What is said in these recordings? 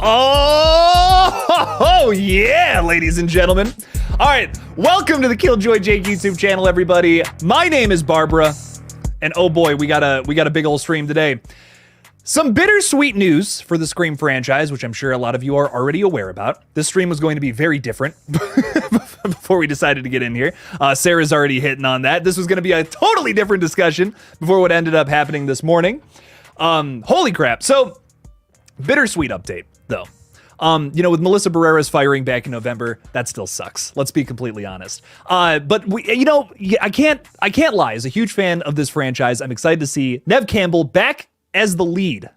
Oh, yeah, ladies and gentlemen. All right, welcome to the KillJoy Jake YouTube channel, everybody. My name is Barbara, and oh boy, we got a big old stream today. Some bittersweet news for the Scream franchise, which I'm sure a lot of you are already aware about. This stream was going to be very different before we decided to get in here. Sarah's already hitting on that. This was going to be a totally different discussion before what ended up happening this morning. Holy crap. So, bittersweet update, though. You know, with Melissa Barrera's firing back in November, that still sucks. Let's be completely honest. But I can't lie. As a huge fan of this franchise, I'm excited to see Neve Campbell back as the lead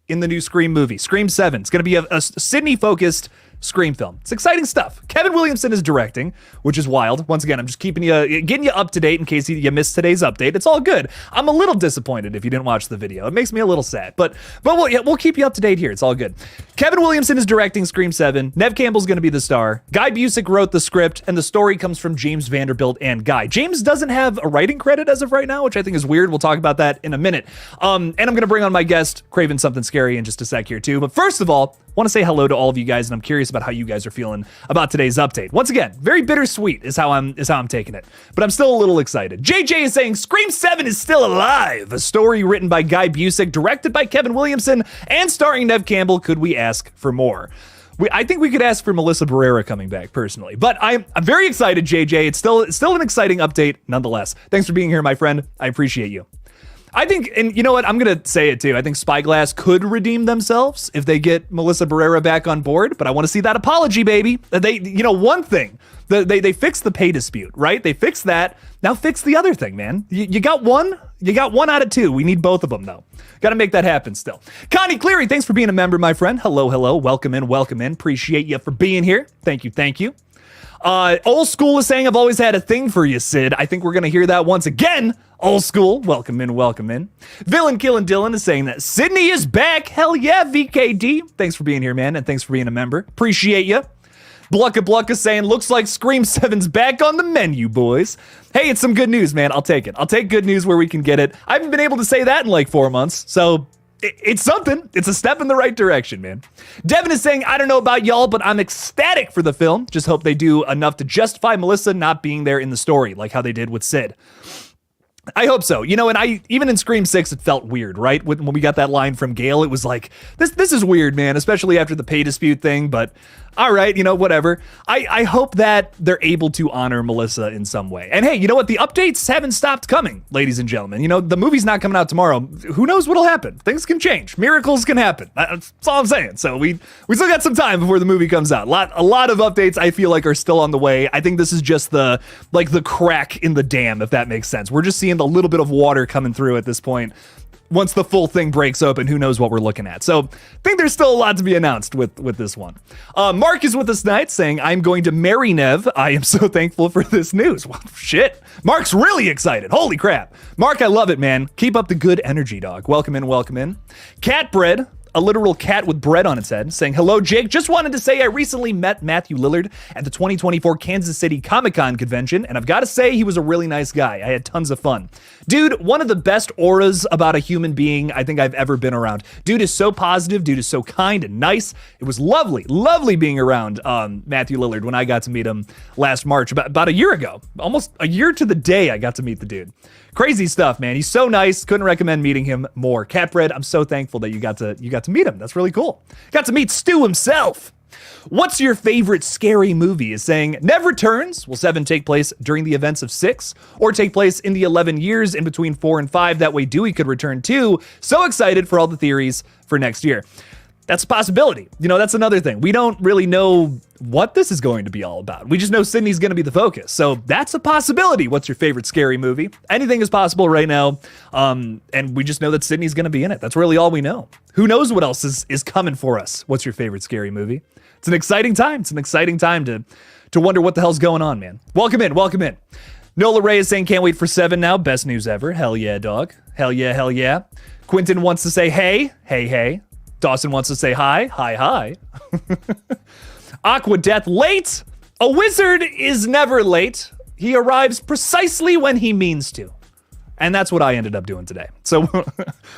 in the new Scream movie, Scream 7. It's going to be a Sydney-focused Scream film. It's exciting stuff. Kevin Williamson is directing, which is wild. Once again, I'm just getting you up to date in case you missed today's update. It's all good. I'm a little disappointed if you didn't watch the video. It makes me a little sad, but we'll keep you up to date here. It's all good. Kevin Williamson is directing Scream 7. Neve Campbell's going to be the star. Guy Busick wrote the script, and the story comes from James Vanderbilt and Guy. James doesn't have a writing credit as of right now, which I think is weird. We'll talk about that in a minute. And I'm going to bring on my guest, Craven Something Scary, in just a sec here too. But first of all, I want to say hello to all of you guys, and I'm curious about how you guys are feeling about today's update. Once again, very bittersweet is how I'm taking it, but I'm still a little excited. JJ is saying Scream 7 is still alive. A story written by Guy Busick, directed by Kevin Williamson, and starring Neve Campbell. Could we ask for more? I think we could ask for Melissa Barrera coming back personally, but I'm very excited, JJ. It's still an exciting update nonetheless. Thanks for being here, my friend. I appreciate you. I think, and you know what, I'm going to say it too. I think Spyglass could redeem themselves if they get Melissa Barrera back on board, but I want to see that apology, baby. One thing, they fixed the pay dispute, right? They fixed that. Now fix the other thing, man. You got one out of two. We need both of them though. Got to make that happen still. Connie Cleary, thanks for being a member, my friend. Hello. Welcome in. Appreciate you for being here. Thank you. Old School is saying, I've always had a thing for you, Sid. I think we're going to hear that once again. Old School, welcome in. Villain Killin' Dylan is saying that Sydney is back. Hell yeah, VKD. Thanks for being here, man, and thanks for being a member. Appreciate you. Blucka saying, looks like Scream 7's back on the menu, boys. Hey, it's some good news, man. I'll take it. I'll take good news where we can get it. I haven't been able to say that in like 4 months, so it's something. It's a step in the right direction, man. Devin is saying, I don't know about y'all, but I'm ecstatic for the film. Just hope they do enough to justify Melissa not being there in the story, like how they did with Sid. I hope so. You know, and even in Scream 6, it felt weird, right? When we got that line from Gail, it was like, this is weird, man, especially after the pay dispute thing, but all right, you know, whatever. I hope that they're able to honor Melissa in some way. And hey, you know what? The updates haven't stopped coming, ladies and gentlemen. You know, the movie's not coming out tomorrow. Who knows what'll happen? Things can change. Miracles can happen. That's all I'm saying. So we still got some time before the movie comes out. A lot of updates I feel like are still on the way. I think this is just the crack in the dam, if that makes sense. We're just seeing a little bit of water coming through at this point. Once the full thing breaks open, who knows what we're looking at. So I think there's still a lot to be announced with this one. Mark is with us tonight saying, I'm going to marry Neve. I am so thankful for this news. Well, shit. Mark's really excited. Holy crap. Mark, I love it, man. Keep up the good energy, dog. Welcome in. Cat Bread, a literal cat with bread on its head, saying, hello, Jake. Just wanted to say I recently met Matthew Lillard at the 2024 Kansas City Comic-Con convention, and I've got to say he was a really nice guy. I had tons of fun. Dude, one of the best auras about a human being I think I've ever been around. Dude is so positive. Dude is so kind and nice. It was lovely being around Matthew Lillard when I got to meet him last March, about a year ago. Almost a year to the day I got to meet the dude. Crazy stuff, man. He's so nice. Couldn't recommend meeting him more. Catbread, I'm so thankful that you got to meet him. That's really cool. Got to meet Stu himself. What's your favorite scary movie? Is saying, Neve returns. Will 7 take place during the events of 6 or take place in the 11 years in between 4 and 5? That way Dewey could return too. So excited for all the theories for next year. That's a possibility. You know, that's another thing. We don't really know what this is going to be all about. We just know Sydney's going to be the focus. So that's a possibility. What's your favorite scary movie? Anything is possible right now. And we just know that Sydney's going to be in it. That's really all we know. Who knows what else is coming for us? What's your favorite scary movie? It's an exciting time. It's an exciting time to wonder what the hell's going on, man. Welcome in. Nola Ray is saying, can't wait for 7 now. Best news ever. Hell yeah, dog. Hell yeah. Quentin wants to say, hey. Dawson wants to say hi. Aqua Death late. A wizard is never late. He arrives precisely when he means to. And that's what I ended up doing today. So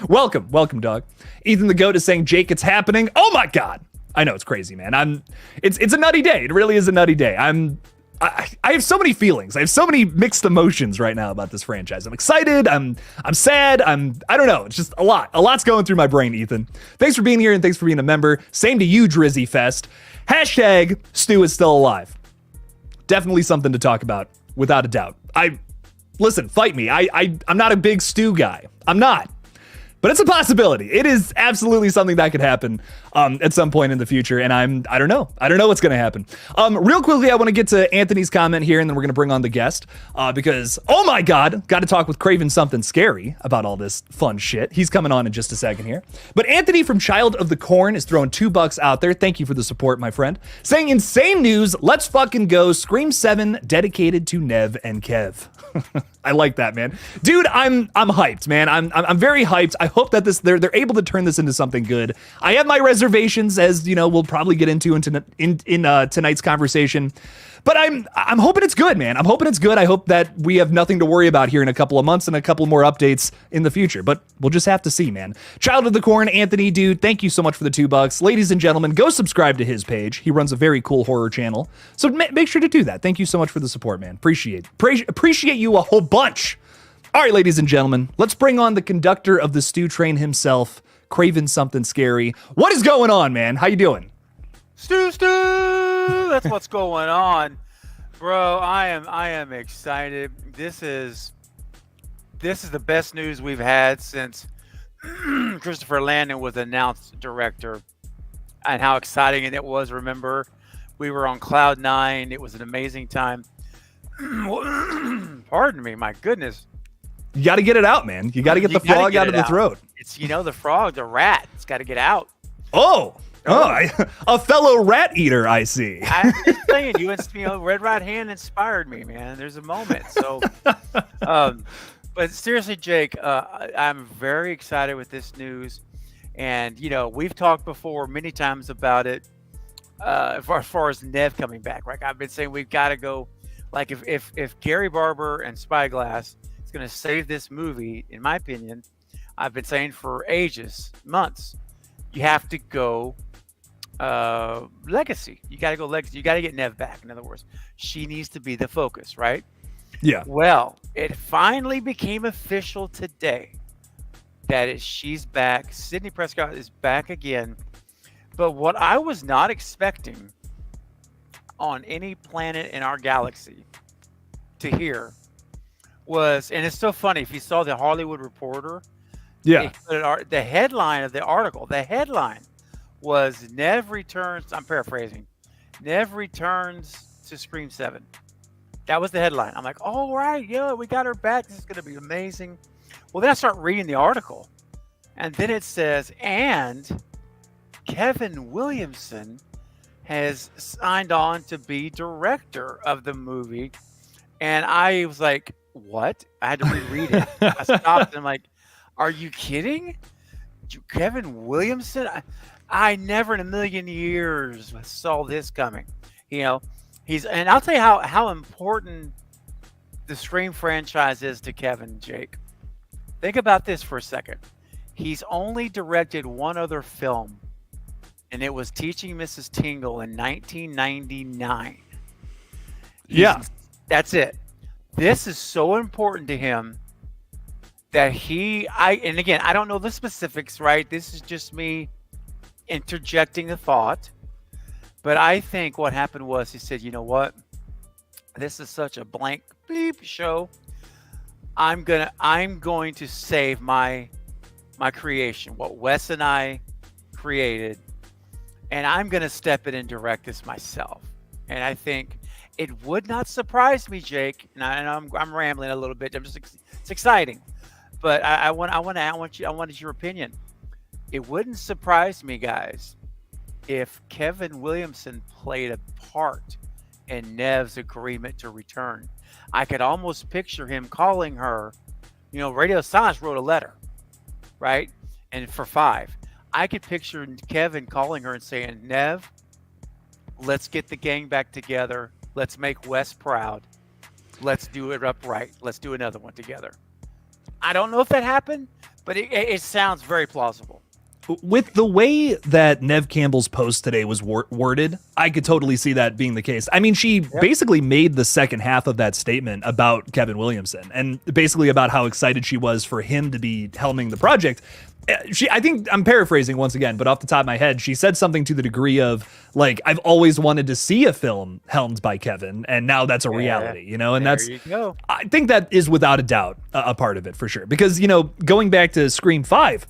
welcome, dog. Ethan the Goat is saying, Jake, it's happening. Oh my God. I know it's crazy, man. It's a nutty day. It really is a nutty day. I have so many feelings. I have so many mixed emotions right now about this franchise. I'm excited. I'm sad. I don't know. It's just a lot. A lot's going through my brain, Ethan. Thanks for being here and thanks for being a member. Same to you, Drizzy Fest. Hashtag Stu is still alive. Definitely something to talk about, without a doubt. Listen, fight me. I'm not a big Stu guy. I'm not. But it's a possibility. It is absolutely something that could happen at some point in the future, and I don't know. I don't know what's going to happen. Real quickly, I want to get to Anthony's comment here, and then we're going to bring on the guest because, oh my God, got to talk with Craven Something Scary about all this fun shit. He's coming on in just a second here. But Anthony from Child of the Corn is throwing $2 out there. Thank you for the support, my friend. Saying, insane news, let's fucking go. Scream 7 dedicated to Nev and Kev. I like that, man. Dude, I'm hyped, man. I'm very hyped. I hope that they're able to turn this into something good. I have my reservations, as you know, we'll probably get into in tonight's conversation. But I'm hoping it's good, man. I'm hoping it's good. I hope that we have nothing to worry about here in a couple of months and a couple more updates in the future. But we'll just have to see, man. Child of the Corn, Anthony, dude, thank you so much for the $2. Ladies and gentlemen, go subscribe to his page. He runs a very cool horror channel. So make sure to do that. Thank you so much for the support, man. Appreciate you a whole bunch. All right, ladies and gentlemen, let's bring on the conductor of the Stew Train himself, Craven Something Scary. What is going on, man? How you doing? Stu, that's what's going on, bro. I am excited. This is the best news we've had since Christopher Landon was announced director, and how exciting it was. Remember, we were on cloud 9. It was an amazing time. Pardon me, my goodness. You got to get it out, man. You got to get the frog out of the throat. It's the frog, the rat. It's got to get out. A fellow rat eater, I see. I'm just saying, Red Right Hand inspired me, man. There's a moment. So, but seriously, Jake, I'm very excited with this news. And, we've talked before many times about it as far as Nev coming back, right? I've been saying we've got to go, like, if Gary Barber and Spyglass is going to save this movie, in my opinion, I've been saying for ages, months, you have to go legacy. You got to go legacy. You got to get Nev back. In other words, she needs to be the focus, right? Yeah. Well, it finally became official today that she's back. Sidney Prescott is back again. But what I was not expecting on any planet in our galaxy to hear was, and it's so funny, if you saw the Hollywood Reporter, the headline of the article, was Nev returns. I'm paraphrasing. Nev returns to Scream 7. That was the headline. I'm like, all right, yeah, we got her back. This is going to be amazing. Well, then I start reading the article, and then it says, and Kevin Williamson has signed on to be director of the movie. And I was like, what? I had to reread it. I stopped and I'm like, are you kidding? Kevin Williamson? I never in a million years saw this coming. And I'll tell you how important the Scream franchise is to Kevin, Jake. Think about this for a second. He's only directed one other film, and it was Teaching Mrs. Tingle in 1999. Yeah. That's it. This is so important to him that and again, I don't know the specifics, right? This is just me interjecting a thought. But I think what happened was he said, you know what? This is such a blank bleep show. I'm going to save my creation, what Wes and I created, and I'm going to step in and direct this myself. And I think it would not surprise me, Jake. And I'm rambling a little bit. It's exciting, but I wanted your opinion. It wouldn't surprise me, guys, if Kevin Williamson played a part in Nev's agreement to return. I could almost picture him calling her. Radio Silence wrote a letter, right? And for 5, I could picture Kevin calling her and saying, Nev, let's get the gang back together. Let's make Wes proud. Let's do it upright. Let's do another one together. I don't know if that happened, but it sounds very plausible. with the way that Nev Campbell's post today was worded, I could totally see that being the case. I mean, she basically made the second half of that statement about Kevin Williamson and basically about how excited she was for him to be helming the project. I think I'm paraphrasing once again, but off the top of my head, she said something to the degree of like, I've always wanted to see a film helmed by Kevin, and now that's a reality, you know, and there that's, you go. I think that is without a doubt a part of it for sure. Because, you know, going back to Scream 5,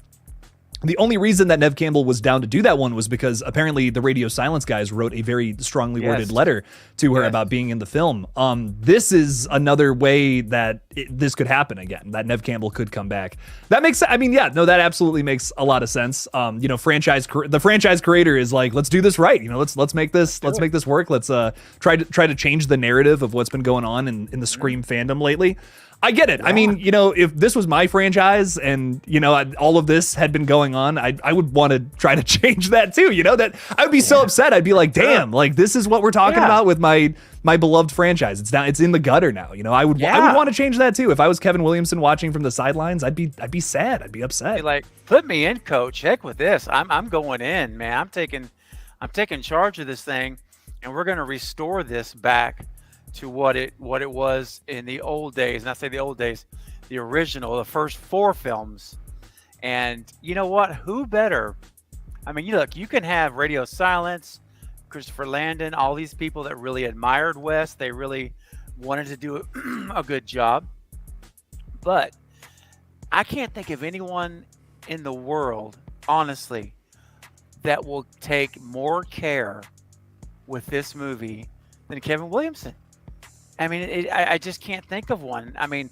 the only reason that Nev Campbell was down to do that one was because apparently the Radio Silence guys wrote a very strongly worded letter to her about being in the film. This is another way that this could happen again, that Nev Campbell could come back. That makes, I mean, yeah, no, that absolutely makes a lot of sense. You know, the franchise creator is like, let's do this right. You know, let's make this work. Let's try to change the narrative of what's been going on in the Scream fandom lately. I get it. Yeah. I mean, you know, if this was my franchise and, you know, all of this had been going on, I would want to try to change that too. You know, that I would be so upset. I'd be like, damn, like this is what we're talking about with my beloved franchise. It's in the gutter now. You know, I would want to change that too. If I was Kevin Williamson watching from the sidelines, I'd be sad. I'd be upset. Be like, put me in, coach. Heck with this. I'm going in, man. I'm taking charge of this thing, and we're going to restore this back to what it was in the old days. And I say the old days, the original, the first 4 films. And you know what? Who better? I mean, you can have Radio Silence, Christopher Landon, all these people that really admired Wes. They really wanted to do a good job. But I can't think of anyone in the world, honestly, that will take more care with this movie than Kevin Williamson. I mean, I just can't think of one. I mean,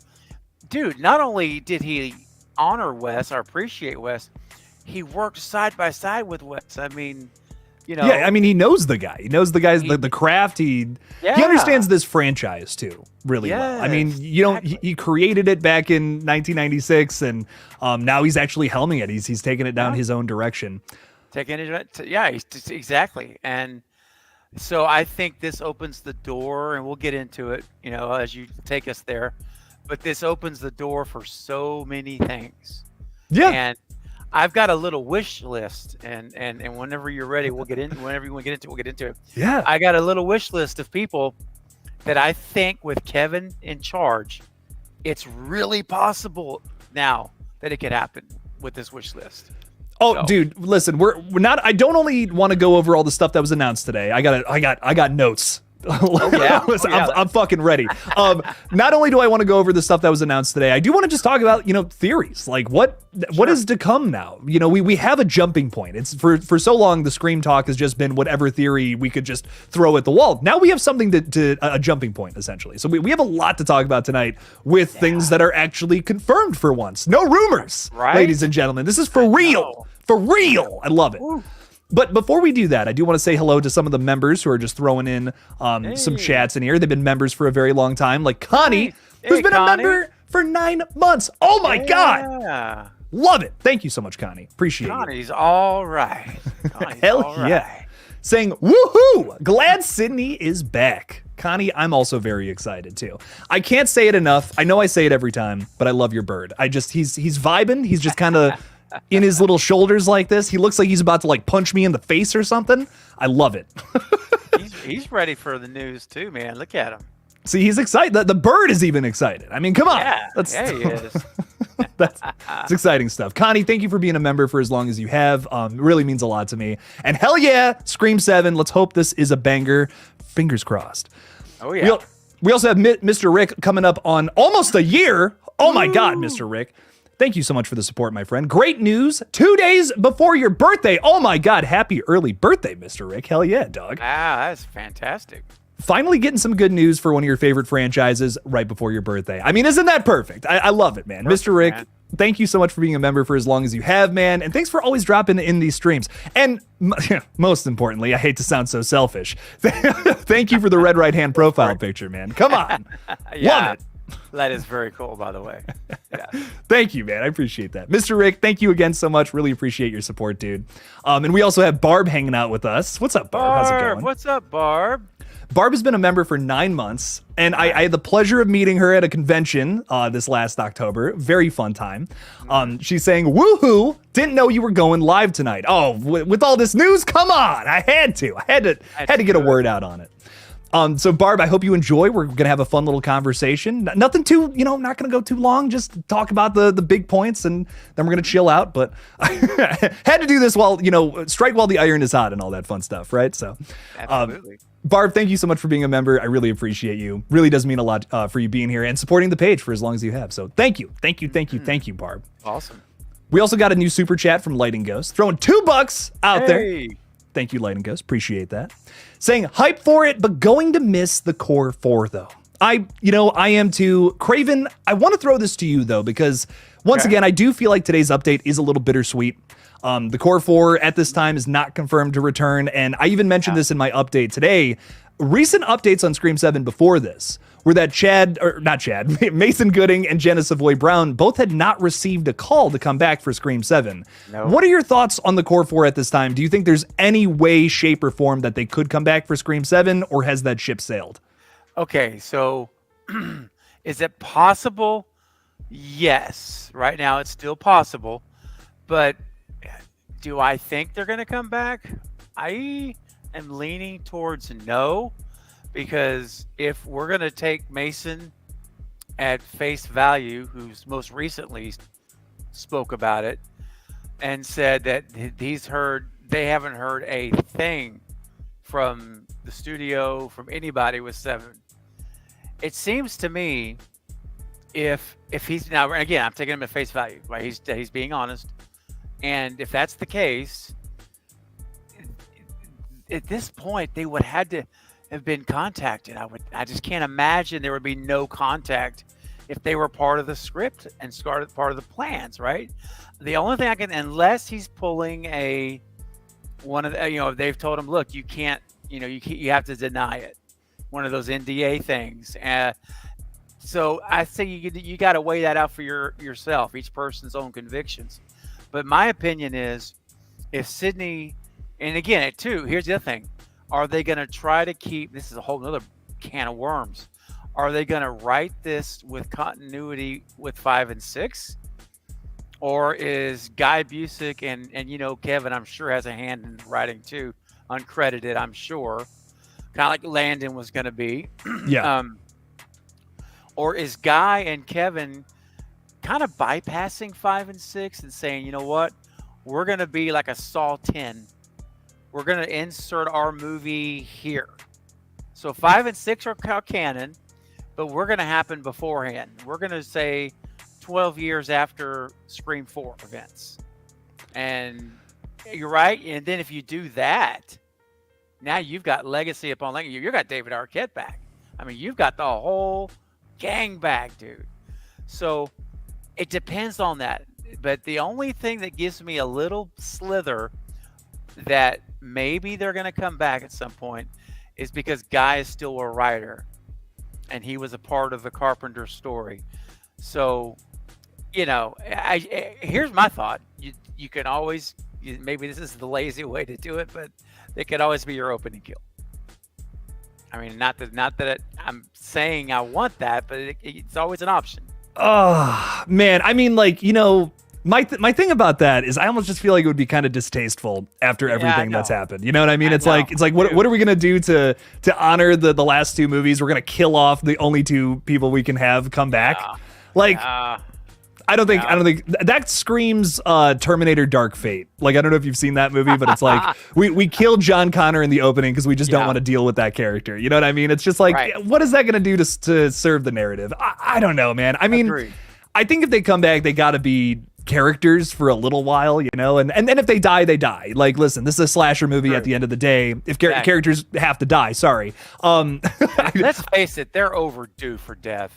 dude, not only did he honor Wes or appreciate Wes, he worked side by side with Wes. I mean, you know. Yeah, I mean, he knows the guy. He knows the guy's the craft. He understands this franchise too really well. I mean, he created it back in 1996, and now he's actually helming it. He's taking it down his own direction. Exactly. And so I think this opens the door, and we'll get into it, you know, as you take us there. But this opens the door for so many things. Yeah. And I've got a little wish list, and whenever you're ready, we'll get into. Whenever you want to get into it, we'll get into it. Yeah. I got a little wish list of people that I think, with Kevin in charge, it's really possible now that it could happen with this wish list. Oh, so. Dude, listen, we're not. I don't only want to go over all the stuff that was announced today. I got notes. Listen, I'm fucking ready. Not only do I want to go over the stuff that was announced today, I do want to just talk about, you know, theories. Like what is to come now? You know, we have a jumping point. It's for so long the Scream talk has just been whatever theory we could just throw at the wall. Now we have something to a jumping point essentially. So we have a lot to talk about tonight with things that are actually confirmed for once. No rumors, ladies and gentlemen. This is for real. For real. I love it. Ooh. But before we do that, I do want to say hello to some of the members who are just throwing in some chats in here. They've been members for a very long time, like Connie, who's been a member for 9 months. Oh my God. Love it. Thank you so much, Connie. Appreciate it. Connie's all right. Hell yeah. Saying, woohoo, glad Sydney is back. Connie, I'm also very excited too. I can't say it enough. I know I say it every time, but I love your bird. He's vibing. He's just kind of in his little shoulders like this. He looks like he's about to like punch me in the face or something. I love it. he's ready for the news too, man. Look at him. See, he's excited. The bird is even excited. I mean, come on. Yeah, he is. That's exciting stuff. Connie, thank you for being a member for as long as you have. It really means a lot to me. And hell yeah, Scream 7. Let's hope this is a banger. Fingers crossed. Oh yeah. We also have Mr. Rick coming up on almost a year. Oh my God, Mr. Rick. Thank you so much for the support, my friend. Great news. 2 days before your birthday. Oh my God. Happy early birthday, Mr. Rick. Hell yeah, dog. Wow, that's fantastic. Finally getting some good news for one of your favorite franchises right before your birthday. I mean, isn't that perfect? I love it, man. Perfect, Mr. Rick, man. Thank you so much for being a member for as long as you have, man. And thanks for always dropping in these streams. And most importantly, I hate to sound so selfish. Thank you for the red right-hand profile picture, man. Come on. Love it. That is very cool, by the way. Yeah. Thank you, man. I appreciate that. Mr. Rick, thank you again so much. Really appreciate your support, dude. And we also have Barb hanging out with us. What's up, Barb? How's it going? What's up, Barb? Barb has been a member for 9 months, and I had the pleasure of meeting her at a convention this last October. Very fun time. She's saying, woohoo, didn't know you were going live tonight. Oh, with all this news, come on. I had to get a word out on it. So Barb, I hope you enjoy. We're going to have a fun little conversation. Nothing too, not going to go too long. Just talk about the big points, and then we're going to chill out. But I had to do this while, strike while the iron is hot and all that fun stuff, right? So, Absolutely. Barb, thank you so much for being a member. I really appreciate you. Really does mean a lot for you being here and supporting the page for as long as you have. So thank you, Barb. Awesome. We also got a new super chat from Lighting Ghost, throwing $2 out there. Thank you, Lighting Ghost. Appreciate that. Saying hype for it, but going to miss the core 4 though. I am too. Craven, I want to throw this to you though, because once again, I do feel like today's update is a little bittersweet. The core 4 at this time is not confirmed to return. And I even mentioned this in my update today. Recent updates on Scream 7 before this were that Mason Gooding and Jenna Savoy Brown both had not received a call to come back for Scream 7. No. What are your thoughts on the core 4 at this time? Do you think there's any way, shape, or form that they could come back for Scream 7, or has that ship sailed? Okay, so is it possible? Yes. Right now it's still possible. But do I think they're going to come back? I am leaning towards no. Because if we're going to take Mason at face value, who's most recently spoke about it and said that they haven't heard a thing from the studio, from anybody with 7. It seems to me if he's now, again, I'm taking him at face value, right? He's being honest. And if that's the case, at this point, they would have to have been contacted. I just can't imagine there would be no contact if they were part of the script and started part of the plans, right? The only thing unless he's pulling they've told him, look, you can't, you have to deny it. One of those NDA things. So I say you got to weigh that out for yourself, each person's own convictions. But my opinion is, if Sydney, and again, too, here's the other thing. Are they going to try to keep, this is a whole other can of worms. Are they going to write this with continuity with 5 and 6? Or is Guy Busick and Kevin, I'm sure, has a hand in writing too, uncredited, I'm sure. Kind of like Landon was going to be. Yeah. Or is Guy and Kevin kind of bypassing 5 and 6 and saying, you know what? We're going to be like a Saw 10. We're going to insert our movie here. So 5 and 6 are canon, but we're going to happen beforehand. We're going to say 12 years after Scream 4 events. And you're right. And then if you do that, now you've got legacy upon legacy. You've got David Arquette back. I mean, you've got the whole gang back, dude. So it depends on that. But the only thing that gives me a little slither that maybe they're going to come back at some point is because Guy is still a writer and he was a part of the Carpenter story. So, here's my thought. You can always, maybe this is the lazy way to do it, but it could always be your opening kill. I mean, not that I'm saying I want that, but it's always an option. Oh, man. I mean, my thing about that is I almost just feel like it would be kind of distasteful after everything that's happened. You know what I mean? It's like what are we gonna do to honor the last 2 movies? We're gonna kill off the only 2 people we can have come back. I don't think that screams Terminator Dark Fate. I don't know if you've seen that movie, but it's like we killed John Connor in the opening because we just don't want to deal with that character. You know what I mean? It's just what is that gonna do to serve the narrative? I don't know, man. I mean, agreed. I think if they come back, they gotta be characters for a little while, and then if they die, they die. Listen, this is a slasher movie at the end of the day. If characters have to die, sorry. Let's face it, they're overdue for death.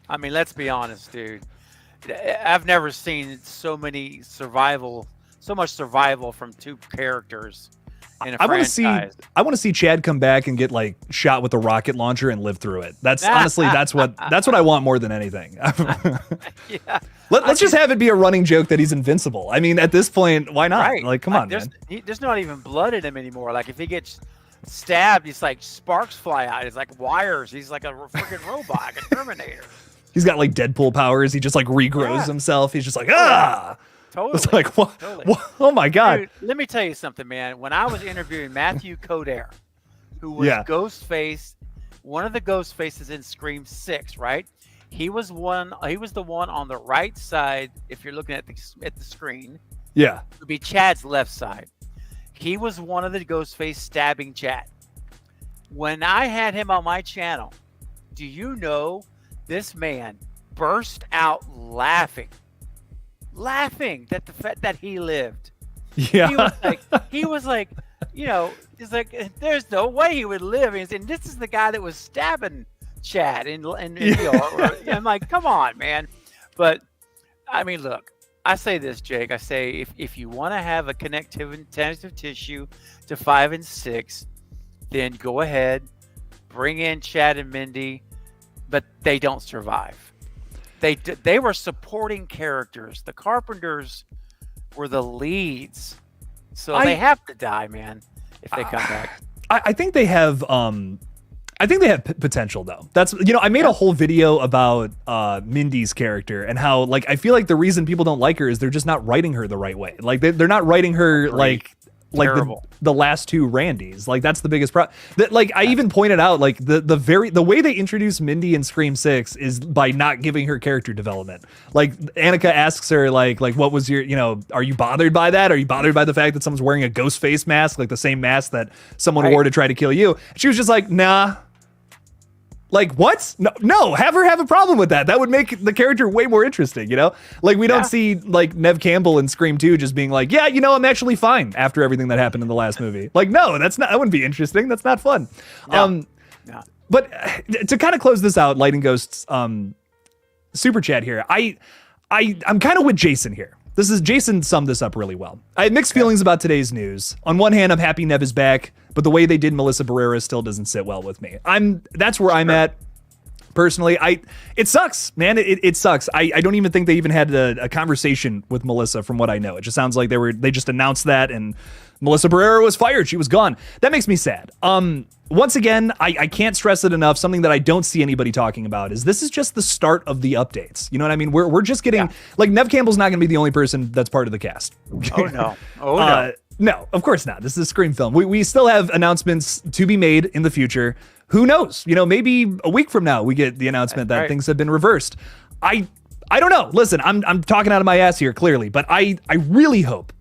I mean, let's be honest, dude. I've never seen so much survival from 2 characters in a franchise. I want to see Chad come back and get shot with a rocket launcher and live through it. That's honestly that's what I want more than anything. Yeah. Let's just have it be a running joke that he's invincible. I mean, at this point, why not? Right. Come on, man. There's not even blood in him anymore. If he gets stabbed, it's like sparks fly out. It's like wires. He's like a freaking robot, like a Terminator. He's got like Deadpool powers. He just like regrows himself. He's just like, Totally. It's like, what? Totally. Oh my God. Dude, let me tell you something, man. When I was interviewing Matthew Coder, who was Ghostface, one of the ghost faces in Scream 6, right? He was the one on the right side. If you're looking at the screen, yeah, it would be Chad's left side. He was one of the ghost face stabbing Chad. When I had him on my channel, do you know this man burst out laughing that he lived. Yeah, he was like, you know, it's like there's no way he would live. And this is the guy that was stabbing Chad in New York. I'm like, come on, man. But I mean, look, I say this, Jake. I say if you want to have a connective tissue to 5 and 6, then go ahead, bring in Chad and Mindy, but they don't survive. They were supporting characters. The Carpenters were the leads, so they have to die, man, if they come back. I think they have. I think they have potential though. That's, you know, I made a whole video about Mindy's character and how, like, I feel like the reason people don't like her is they're just not writing her the right way. Like they're not writing her like the last two Randys. Like that's the biggest problem. Like I even pointed out, like the way they introduce Mindy in Scream 6 is by not giving her character development. Like Annika asks her like what was your, you know, are you bothered by that? Are you bothered by the fact that someone's wearing a ghost face mask, like the same mask that someone wore to try to kill you? She was just like, nah. Like, what? No, have her have a problem with that. That would make the character way more interesting, you know? Like, we don't see, like, Neve Campbell in Scream 2 just being like, yeah, you know, I'm actually fine after everything that happened in the last movie. Like, no, that wouldn't be interesting. That's not fun. No. But to kind of close this out, Light and Ghost's super chat here, I'm kind of with Jason here. Jason summed this up really well. I have mixed feelings about today's news. On one hand, I'm happy Neve is back, but the way they did Melissa Barrera still doesn't sit well with me. That's where I'm at personally. It sucks, man. It sucks. I don't even think they even had a conversation with Melissa from what I know. It just sounds like they just announced that and Melissa Barrera was fired. She was gone. That makes me sad. Once again, I can't stress it enough. Something that I don't see anybody talking about is this is just the start of the updates. You know what I mean? We're just getting like Neve Campbell's not going to be the only person that's part of the cast. Oh no. Oh no. No, of course not. This is a Scream film. We still have announcements to be made in the future. Who knows? You know, maybe a week from now we get the announcement that things have been reversed. I don't know. Listen, I'm talking out of my ass here clearly, but I really hope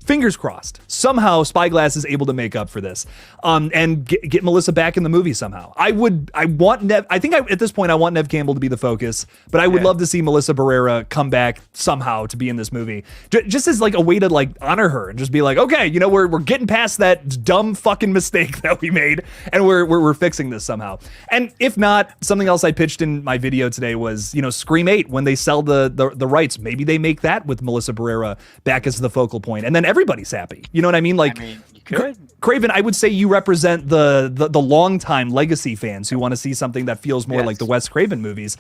fingers crossed, somehow Spyglass is able to make up for this and get Melissa back in the movie somehow. I want Neve, at this point I want Neve Campbell to be the focus, but I would love to see Melissa Barrera come back somehow to be in this movie. Just as like a way to like honor her and just be like, okay, you know, we're getting past that dumb fucking mistake that we made and we're fixing this somehow. And if not, something else I pitched in my video today was, you know, Scream 8, when they sell the rights, maybe they make that with Melissa Barrera back as the focal point. And then everybody's happy. You know what I mean? Like, you could. Craven, I would say you represent the longtime legacy fans who want to see something that feels more like the Wes Craven movies.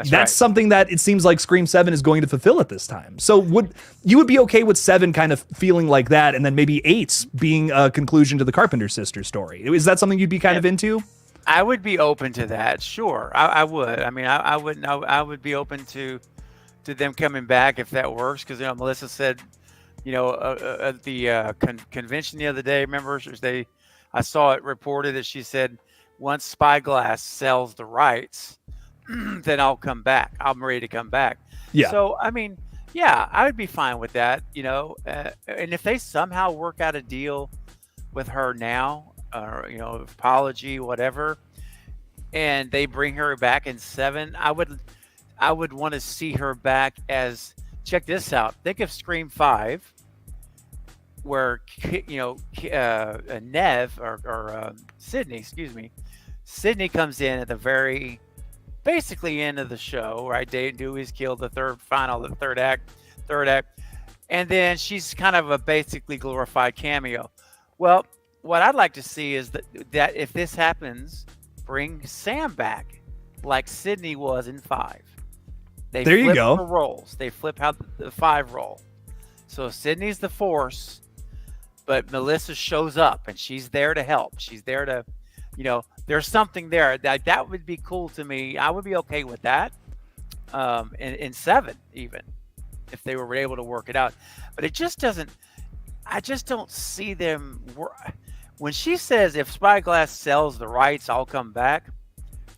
That's something that it seems like Scream 7 is going to fulfill at this time. So would be okay with 7 kind of feeling like that, and then maybe 8 being a conclusion to the Carpenter sister story? Is that something you'd be kind of into? I would be open to that. Sure, I would. I mean, I would be open to them coming back if that works, because, you know, Melissa said, you know, at the convention the other day, remember, I saw it reported that she said, once Spyglass sells the rights, then I'll come back. I'm ready to come back. Yeah. So, I mean, yeah, I would be fine with that, you know. And if they somehow work out a deal with her now, or, you know, apology, whatever, and they bring her back in 7, I would want to see her back as, check this out. Think of Scream 5, where, you know, Neve or Sydney, excuse me. Sydney comes in at the very, basically end of the show, right? Dewey's killed the third act, and then she's kind of a basically glorified cameo. Well, what I'd like to see is that if this happens, bring Sam back, like Sydney was in 5. There you go. The roles. They flip how the 5 roll. So Sydney's the Force, but Melissa shows up and she's there to help. She's there to, there's something there that would be cool to me. I would be okay with that. In 7 even, if they were able to work it out, but it just doesn't. I just don't see them. When she says if Spyglass sells the rights, I'll come back.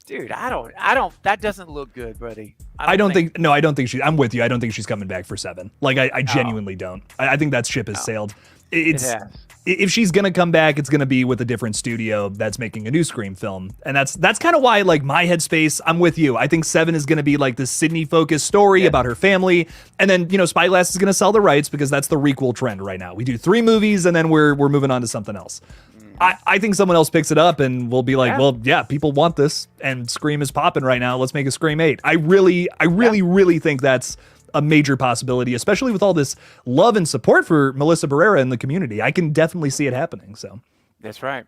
Dude, I don't. That doesn't look good, buddy. I don't think. No, I don't think she. I'm with you. I don't think she's coming back for 7. Like I genuinely don't. I think that ship has sailed. It has. If she's gonna come back, it's gonna be with a different studio that's making a new Scream film, and that's kind of why, like, my headspace. I'm with you. I think 7 is gonna be like this Sydney-focused story about her family, and then Spyglass is gonna sell the rights because that's the requel trend right now. We do 3 movies, and then we're moving on to something else. I think someone else picks it up, and we'll be like, well, yeah, people want this, and Scream is popping right now. Let's make a Scream 8. I really think that's a major possibility, especially with all this love and support for Melissa Barrera in the community. I can definitely see it happening. So that's right.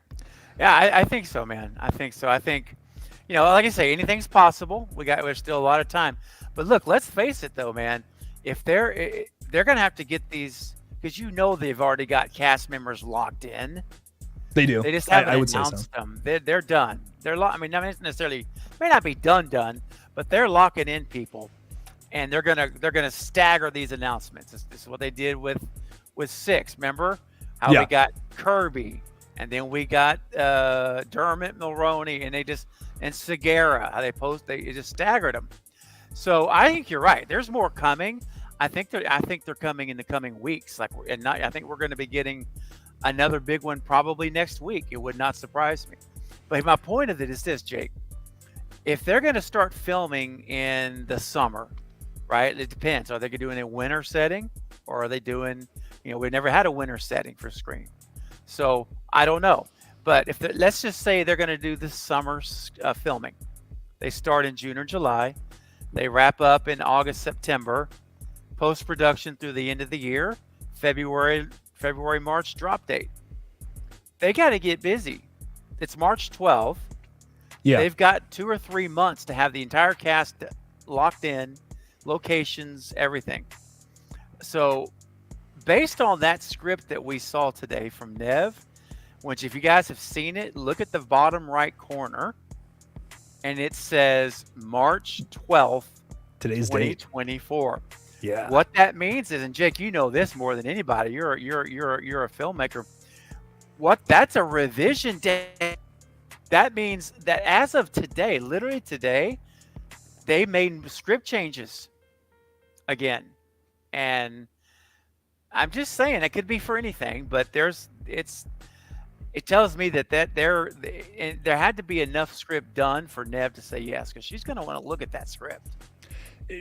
Yeah, I think so, man. I think so. I think, like I say, anything's possible. There's still a lot of time. But look, let's face it though, man. If they're gonna have to get these, because they've already got cast members locked in. They do. They just haven't announced them. They're done. I mean, not necessarily, may not be done, but they're locking in people. And they're gonna stagger these announcements. This is what they did with 6. Remember how we got Kirby, and then we got Dermot Mulroney, and Segura. How they just staggered them. So I think you're right. There's more coming. I think they're coming in the coming weeks. I think we're going to be getting another big one probably next week. It would not surprise me. But my point of it is this, Jake. If they're going to start filming in the summer, right? It depends. Are they doing a winter setting, or are they doing, we've never had a winter setting for Scream. So I don't know. But let's just say they're going to do the summer filming. They start in June or July. They wrap up in August, September. Post-production through the end of the year. February, March drop date. They got to get busy. It's March 12th. Yeah. They've got 2 or 3 months to have the entire cast locked in, locations, everything. So based on that script that we saw today from Nev, which if you guys have seen it, look at the bottom right corner, and it says March 12th, today's 2024. Date. Yeah. What that means is, and Jake, you know this more than anybody. You're a filmmaker. That's a revision date. That means that as of today, literally today, they made script changes again. And I'm just saying it could be for anything, but it tells me that there had to be enough script done for Nev to say yes, because she's going to want to look at that script.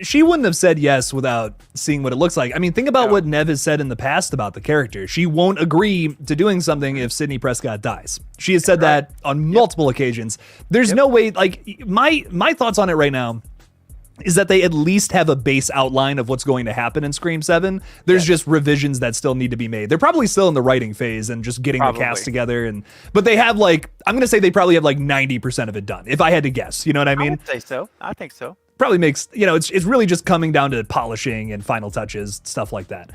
She wouldn't have said yes without seeing what it looks like. I mean, think about what Nev has said in the past about the character. She won't agree to doing something if Sidney Prescott dies. She has said that on multiple occasions. There's no way, like, my thoughts on it right now is that they at least have a base outline of what's going to happen in Scream 7. There's just revisions that still need to be made. They're probably still in the writing phase and just getting the cast together. But they have, like, I'm going to say they probably have like 90% of it done, if I had to guess. You know what I mean? I would say so. I think so. Probably makes, it's really just coming down to polishing and final touches, stuff like that.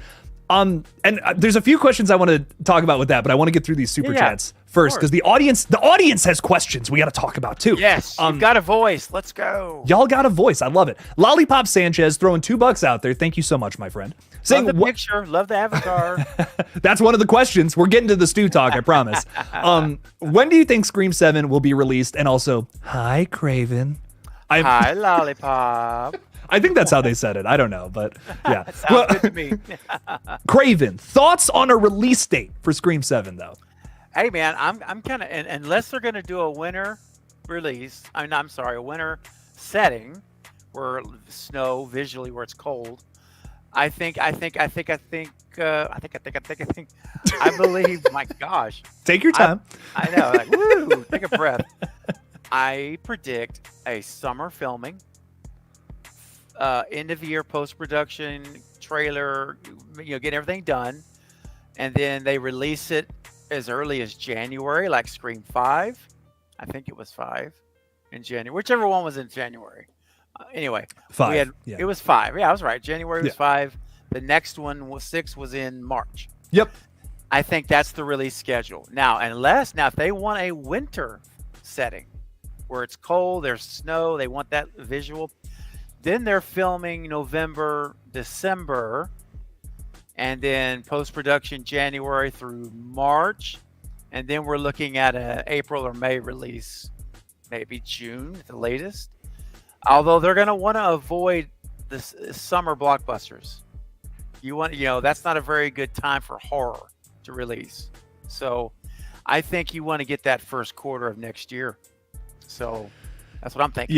And there's a few questions I want to talk about with that, but I want to get through these super chats first, because the audience has questions we got to talk about too. Yes, you've got a voice. Let's go. Y'all got a voice. I love it. Lollipop Sanchez throwing $2 out there. Thank you so much, my friend. Saying, love the picture, love the avatar. That's one of the questions. We're getting to the stew talk, I promise. When do you think Scream 7 will be released? And also, hi, Craven. Hi, Lollipop. I think that's how they said it. I don't know, but yeah. Sounds good to me. Craven, thoughts on a release date for Scream 7, though? Hey, man, I'm kind of, unless they're going to do a winter release, a winter setting where snow visually, where it's cold. I believe, my gosh. Take your time. I know, like, woo, take a breath. I predict a summer filming, end of year post-production, trailer, get everything done, and then they release it as early as January, like Scream 5. I think it was 5 in January, whichever one was in January. Anyway, 5. It was 5. Yeah, I was right. January was 5. The next one was 6 was in March. Yep. I think that's the release schedule. Now, if they want a winter setting where it's cold, there's snow, they want that visual, then they're filming November, December, and then post-production January through March. And then we're looking at a April or May release, maybe June at the latest. Although they're going to want to avoid the summer blockbusters. That's not a very good time for horror to release. So I think you want to get that first quarter of next year. So that's what I'm thinking.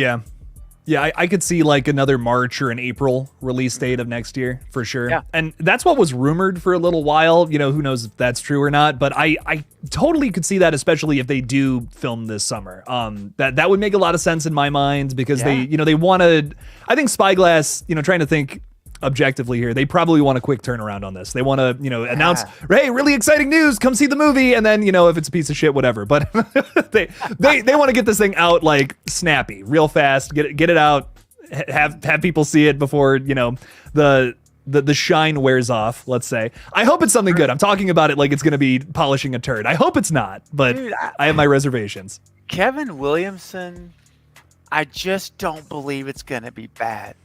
Yeah, I could see like another March or an April release date of next year for sure. Yeah. And that's what was rumored for a little while. Who knows if that's true or not, but I totally could see that, especially if they do film this summer. That would make a lot of sense in my mind because they wanted, I think Spyglass, trying to think objectively here, they probably want a quick turnaround on this. They want to, announce, hey, really exciting news, come see the movie, and then, if it's a piece of shit, whatever. But they want to get this thing out like snappy, real fast, get it out, have people see it before, the shine wears off, let's say. I hope it's something good. I'm talking about it like it's going to be polishing a turd. I hope it's not, but dude, I have my reservations. Kevin Williamson, I just don't believe it's going to be bad.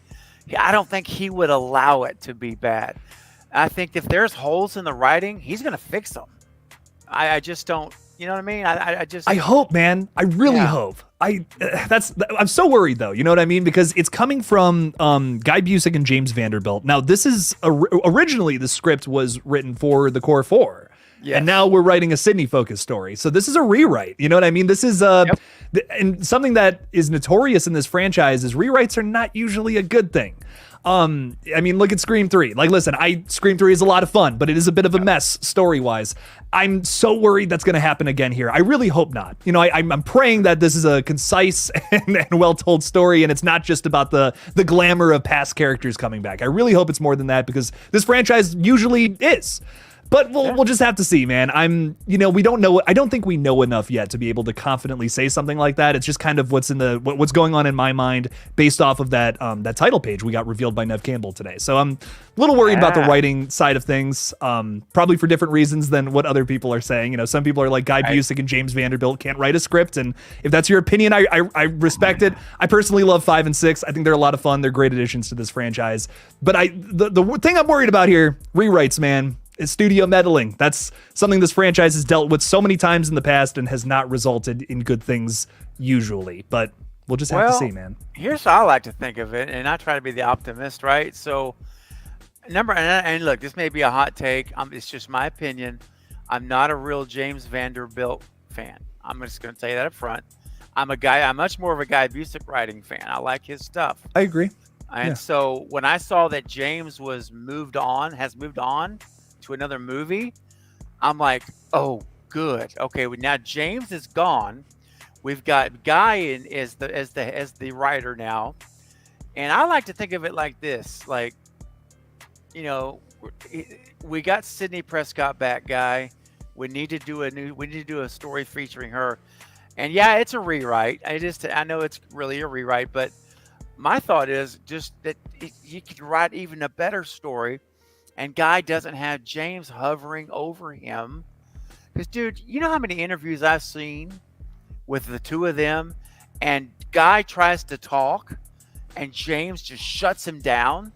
I don't think he would allow it to be bad. I think if there's holes in the writing, he's going to fix them. I just don't, you know what I mean? I hope, man. I really hope. I'm so worried though. You know what I mean? Because it's coming from Guy Busick and James Vanderbilt. Now this is originally the script was written for the Core Four. Yes. And now we're writing a Sydney focused story. So this is a rewrite. You know what I mean? This is and something that is notorious in this franchise is rewrites are not usually a good thing. Look at Scream 3. Like, listen, Scream 3 is a lot of fun, but it is a bit of a mess story-wise. I'm so worried that's going to happen again here. I really hope not. I'm praying that this is a concise and well-told story, and it's not just about the glamour of past characters coming back. I really hope it's more than that because this franchise usually is. But we'll just have to see, man. We don't know. I don't think we know enough yet to be able to confidently say something like that. It's just kind of what's going on in my mind based off of that title page we got revealed by Nev Campbell today. So I'm a little worried about the writing side of things, probably for different reasons than what other people are saying. Some people are like Guy Busick and James Vanderbilt can't write a script, and if that's your opinion, I respect it. I personally love 5 and 6. I think they're a lot of fun. They're great additions to this franchise. But the thing I'm worried about here, rewrites, man. Is studio meddling. That's something this franchise has dealt with so many times in the past and has not resulted in good things usually. But we'll just have to see, man. Here's how I like to think of it, and I try to be the optimist, right? So, and look, this may be a hot take. It's just my opinion. I'm not a real James Vanderbilt fan. I'm just going to tell you that up front. I'm much more of a Guy Busick writing fan. I like his stuff. I agree. And so when I saw that James has moved on to another movie, I'm like, oh, good. Okay, now James is gone. We've got Guy as the writer now, and I like to think of it like this: like, we got Sidney Prescott back, Guy. We need to do a story featuring her, and yeah, it's a rewrite. I know it's really a rewrite, but my thought is just that you could write even a better story. And Guy doesn't have James hovering over him. Because, dude, you know how many interviews I've seen with the two of them? And Guy tries to talk, and James just shuts him down.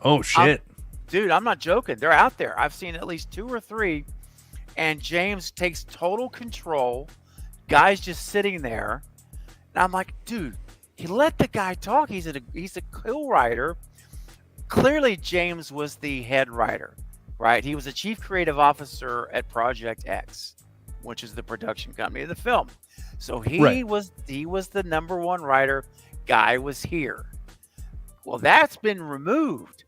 Oh, shit. Dude, I'm not joking. They're out there. I've seen at least 2 or 3. And James takes total control. Guy's just sitting there. And I'm like, dude, he let the guy talk. He's a co-writer. Clearly, James was the head writer, right? He was the chief creative officer at Project X, which is the production company of the film. So he was the number one writer. Guy was here. Well, that's been removed.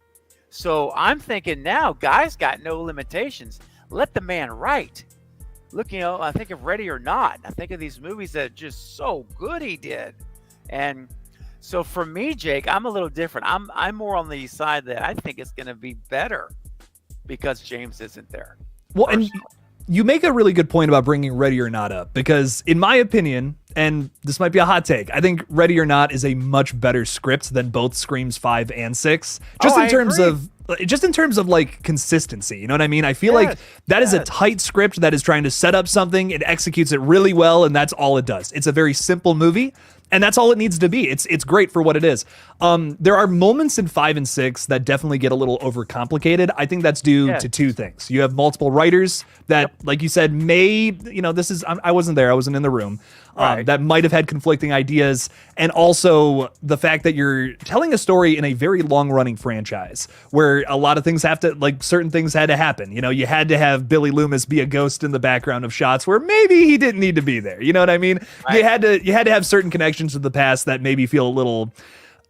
So I'm thinking now, Guy's got no limitations. Let the man write. Look, I think of Ready or Not. I think of these movies that are just so good he did. And so for me, Jake, I'm a little different. I'm more on the side that I think it's going to be better because James isn't there. Well, and you make a really good point about bringing Ready or Not up because, in my opinion, and this might be a hot take, I think Ready or Not is a much better script than both Screams 5 and 6. Just in terms of like consistency, you know what I mean? I feel like that is a tight script that is trying to set up something, it executes it really well, and that's all it does. It's a very simple movie, and that's all it needs to be. It's great for what it is. There are moments in 5 and 6 that definitely get a little overcomplicated. I think that's due to two things. You have multiple writers that, like you said, I wasn't there, I wasn't in the room. That might have had conflicting ideas, and also the fact that you're telling a story in a very long-running franchise where a lot of things certain things had to happen. You know, you had to have Billy Loomis be a ghost in the background of shots where maybe he didn't need to be there. You know what I mean? Right. You had to have certain connections to the past that maybe feel a little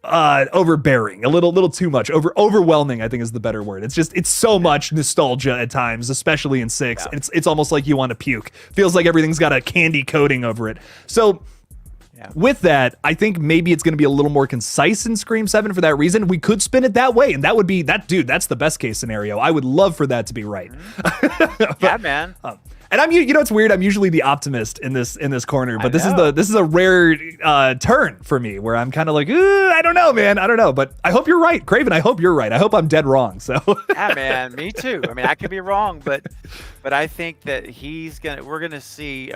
overbearing, a little too much, overwhelming, I think is the better word. It's so much nostalgia at times, especially in 6. Yeah. It's almost like you want to puke. Feels like everything's got a candy coating over it. So with that, I think maybe it's going to be a little more concise in Scream 7 for that reason. We could spin it that way, and that would be that's the best case scenario. I would love for that to be right. Yeah, man. And it's weird. I'm usually the optimist in this corner, but this is a rare turn for me where I'm kind of like, I don't know, man. I don't know, but I hope you're right, Craven. I hope you're right. I hope I'm dead wrong. So yeah, man, me too. I mean, I could be wrong, but I think that we're gonna see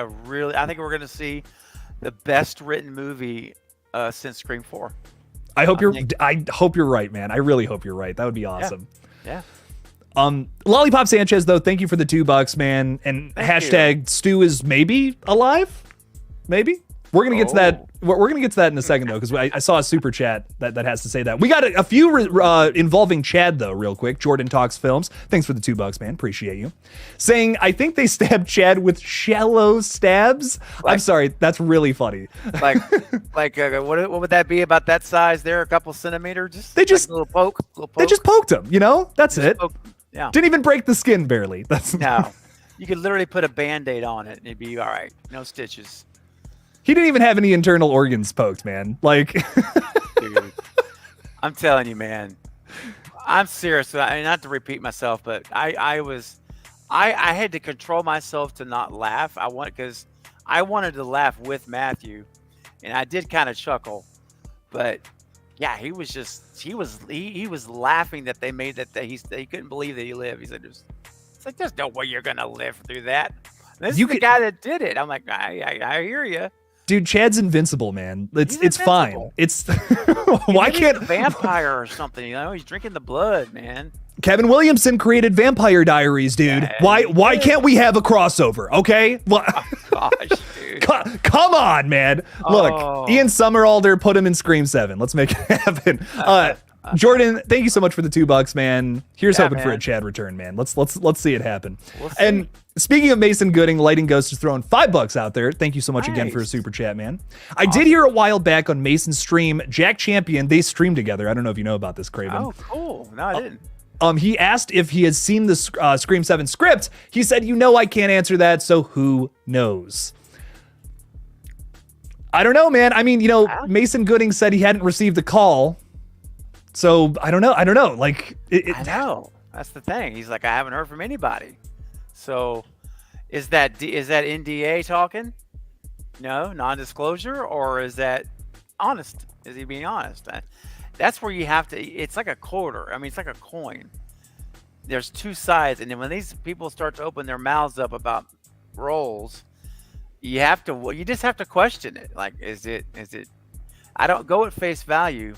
the best written movie since Scream 4. I hope you're right, man. I really hope you're right. That would be awesome. Yeah. Lollipop Sanchez, though, thank you for the $2, man. And hashtag Stu is maybe alive. Maybe we're gonna get to that. We're gonna get to that in a second, though, because I saw a super chat that has to say that. We got a few involving Chad, though, real quick. Jordan Talks Films. Thanks for the $2, man. Appreciate you. Saying, I think they stabbed Chad with shallow stabs. I'm sorry, that's really funny. What would that be about that size there? A couple centimeters? A little poke. They just poked him. That's it. Yeah. Didn't even break the skin barely. No. You could literally put a Band-Aid on it and it'd be all right. No stitches. He didn't even have any internal organs poked, man. Dude, I'm telling you, man. I'm serious. I mean, not to repeat myself, but I had to control myself to not laugh. Because I wanted to laugh with Matthew, and I did kind of chuckle, but yeah, he was laughing that they made that he couldn't believe that he lived. He said, "There's no way you're gonna live through that." And this is the guy that did it. I'm like, I hear you. Dude, Chad's invincible, man. It's fine. It's why can't a vampire or something? He's drinking the blood, man. Kevin Williamson created Vampire Diaries, dude. Yeah, why can't we have a crossover? Okay. Well, oh, gosh, dude. Come on, man. Look, Ian Somerhalder put him in Scream 7. Let's make it happen. Jordan, thank you so much for the $2, man. Here's hoping for a Chad return, man. Let's see it happen. We'll see. And speaking of Mason Gooding, Lighting Ghost is throwing $5 out there. Thank you so much again for a super chat, man. I did hear a while back on Mason's stream, Jack Champion, they streamed together. I don't know if you know about this, Craven. Oh, cool. No, I didn't. He asked if he has seen the Scream 7 script. He said, I can't answer that, so who knows? I don't know, man. I mean, Mason Gooding said he hadn't received a call. So I don't know. I know. That's the thing. He's like, I haven't heard from anybody. So is that NDA talking? No, non-disclosure, or is that honest? Is he being honest? That's where you have to. It's like a quarter. I mean, it's like a coin. There's two sides, and then when these people start to open their mouths up about roles, you just have to question it. Like, is it? I don't go at face value,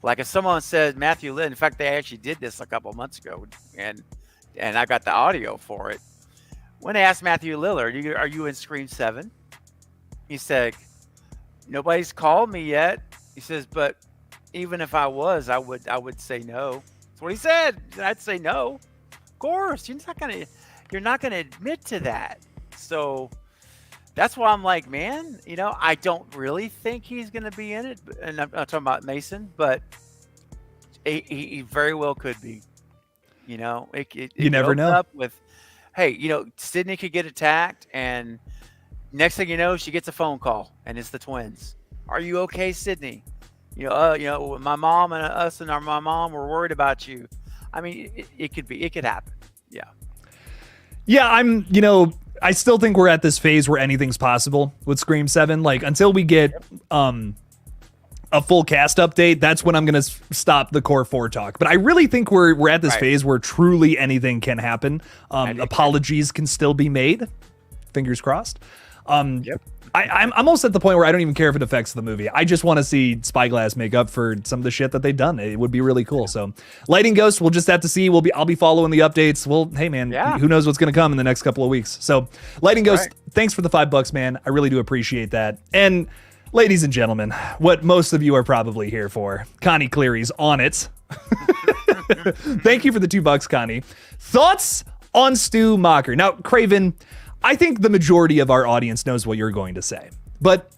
Like if someone said Matthew Lillard, in fact, they actually did this a couple months ago, and I got the audio for it. When they asked Matthew Lillard, "Are you in Scream 7?" He said, "Nobody's called me yet." He says, "But even if I was, I would say no." That's what he said. I'd say no. Of course, you're not gonna admit to that. So that's why I'm like, man, I don't really think he's going to be in it. And I'm talking about Mason, but he very well could be. You never know. Up with, hey, Sydney could get attacked, and next thing you know, she gets a phone call, and it's the twins. Are you okay, Sydney? My mom and us and my mom were worried about you. I mean, it could happen. Yeah. Yeah, I'm, I still think we're at this phase where anything's possible with Scream 7. Like, until we get a full cast update, that's when I'm going to stop the core 4 talk. But I really think we're at this phase where truly anything can happen. Apologies can still be made. Fingers crossed. I'm almost at the point where I don't even care if it affects the movie. I just want to see Spyglass make up for some of the shit that they've done. It would be really cool. So, Lighting Ghost, we'll just have to see. I'll be following the updates. Well, hey man, who knows what's going to come in the next couple of weeks. So, Lighting Ghost, thanks for the $5, man. I really do appreciate that. And ladies and gentlemen, what most of you are probably here for, Connie Cleary's on it. Thank you for the $2, Connie. Thoughts on Stu Macher? Now, Craven, I think the majority of our audience knows what you're going to say. But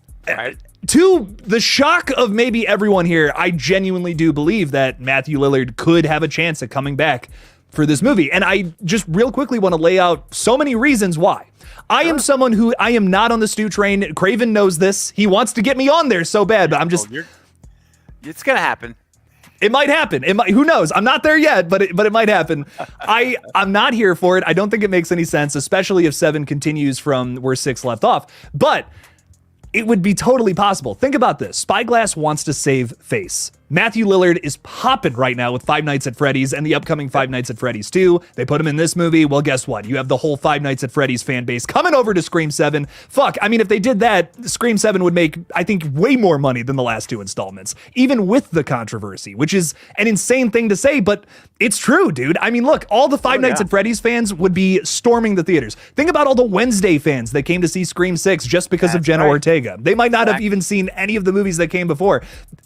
to the shock of maybe everyone here, I genuinely do believe that Matthew Lillard could have a chance at coming back for this movie. And I just real quickly want to lay out so many reasons why. I am someone who, I am not on the Stu train. Craven knows this. He wants to get me on there so bad, but I'm just... It's going to happen. It might happen. It might, who knows? I'm not there yet, but it might happen. I'm not here for it. I don't think it makes any sense, especially if 7 continues from where 6 left off. But it would be totally possible. Think about this. Spyglass wants to save face. Matthew Lillard is popping right now with Five Nights at Freddy's and the upcoming Five Nights at Freddy's 2. They put him in this movie. Well, guess what? You have the whole Five Nights at Freddy's fan base coming over to Scream 7. Fuck, I mean, if they did that, Scream 7 would make, I think, way more money than the last 2 installments, even with the controversy, which is an insane thing to say, but it's true, dude. I mean, look, all the Five Nights at Freddy's fans would be storming the theaters. Think about all the Wednesday fans that came to see Scream 6 just because of Jenna Ortega. They might not have even seen any of the movies that came before.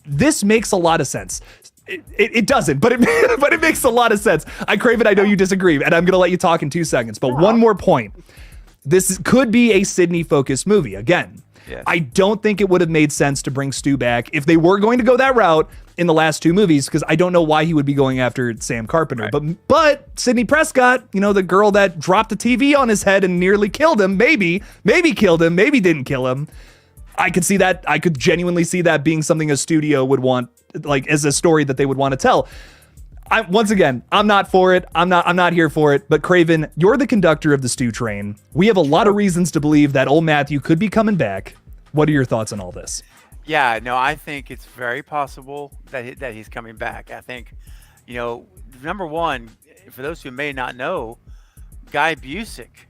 This makes a lot of sense. It doesn't, but it makes a lot of sense. Craven, I know you disagree, and I'm going to let you talk in 2 seconds. But one more point. This could be a Sydney-focused movie. Again, I don't think it would have made sense to bring Stu back if they were going to go that route in the last 2 movies, because I don't know why he would be going after Sam Carpenter. But Sidney Prescott, you know, the girl that dropped a TV on his head and nearly killed him, maybe killed him, maybe didn't kill him. I could see that. I could genuinely see that being something a studio would want, like, as a story that they would want to tell. Once again, I'm not for it. I'm not here for it. But Craven, you're the conductor of the Stu train. We have a lot of reasons to believe that old Matthew could be coming back. What are your thoughts on all this? Yeah, no, I think it's very possible that he's coming back. I think, you know, number one, for those who may not know, Guy Busick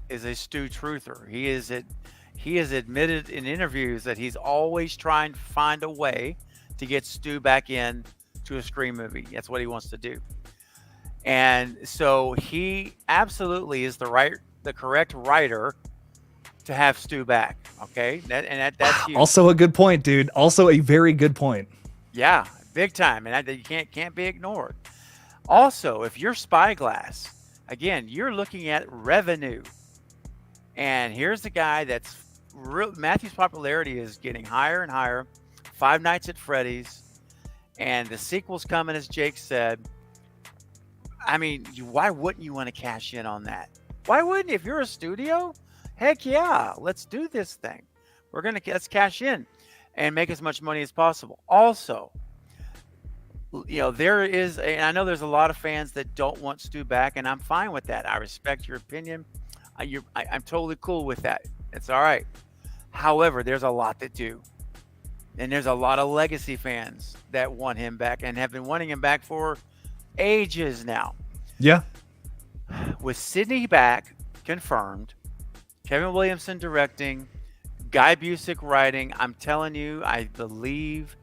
is a Stu truther. He has admitted in interviews that he's always trying to find a way to get Stu back in to a Scream movie. That's what he wants to do. And so he absolutely is the correct writer to have Stu back. Okay. That's huge. Also a good point, dude. Also a very good point. Yeah, big time. And that you can't be ignored. Also, if you're Spyglass, again, you're looking at revenue. And here's the guy that's Matthew's popularity is getting higher and higher. Five Nights at Freddy's, and the sequel's coming, as Jake said. I mean, why wouldn't you want to cash in on that? Why wouldn't you? If you're a studio, heck yeah, let's do this thing. Let's cash in and make as much money as possible. Also, you know, and I know there's a lot of fans that don't want Stu back, and I'm fine with that. I respect your opinion. I'm totally cool with that. It's all right. However, there's a lot that do. And there's a lot of legacy fans that want him back and have been wanting him back for ages now. Yeah. With Sidney back, confirmed, Kevin Williamson directing, Guy Busick writing, I'm telling you, I believe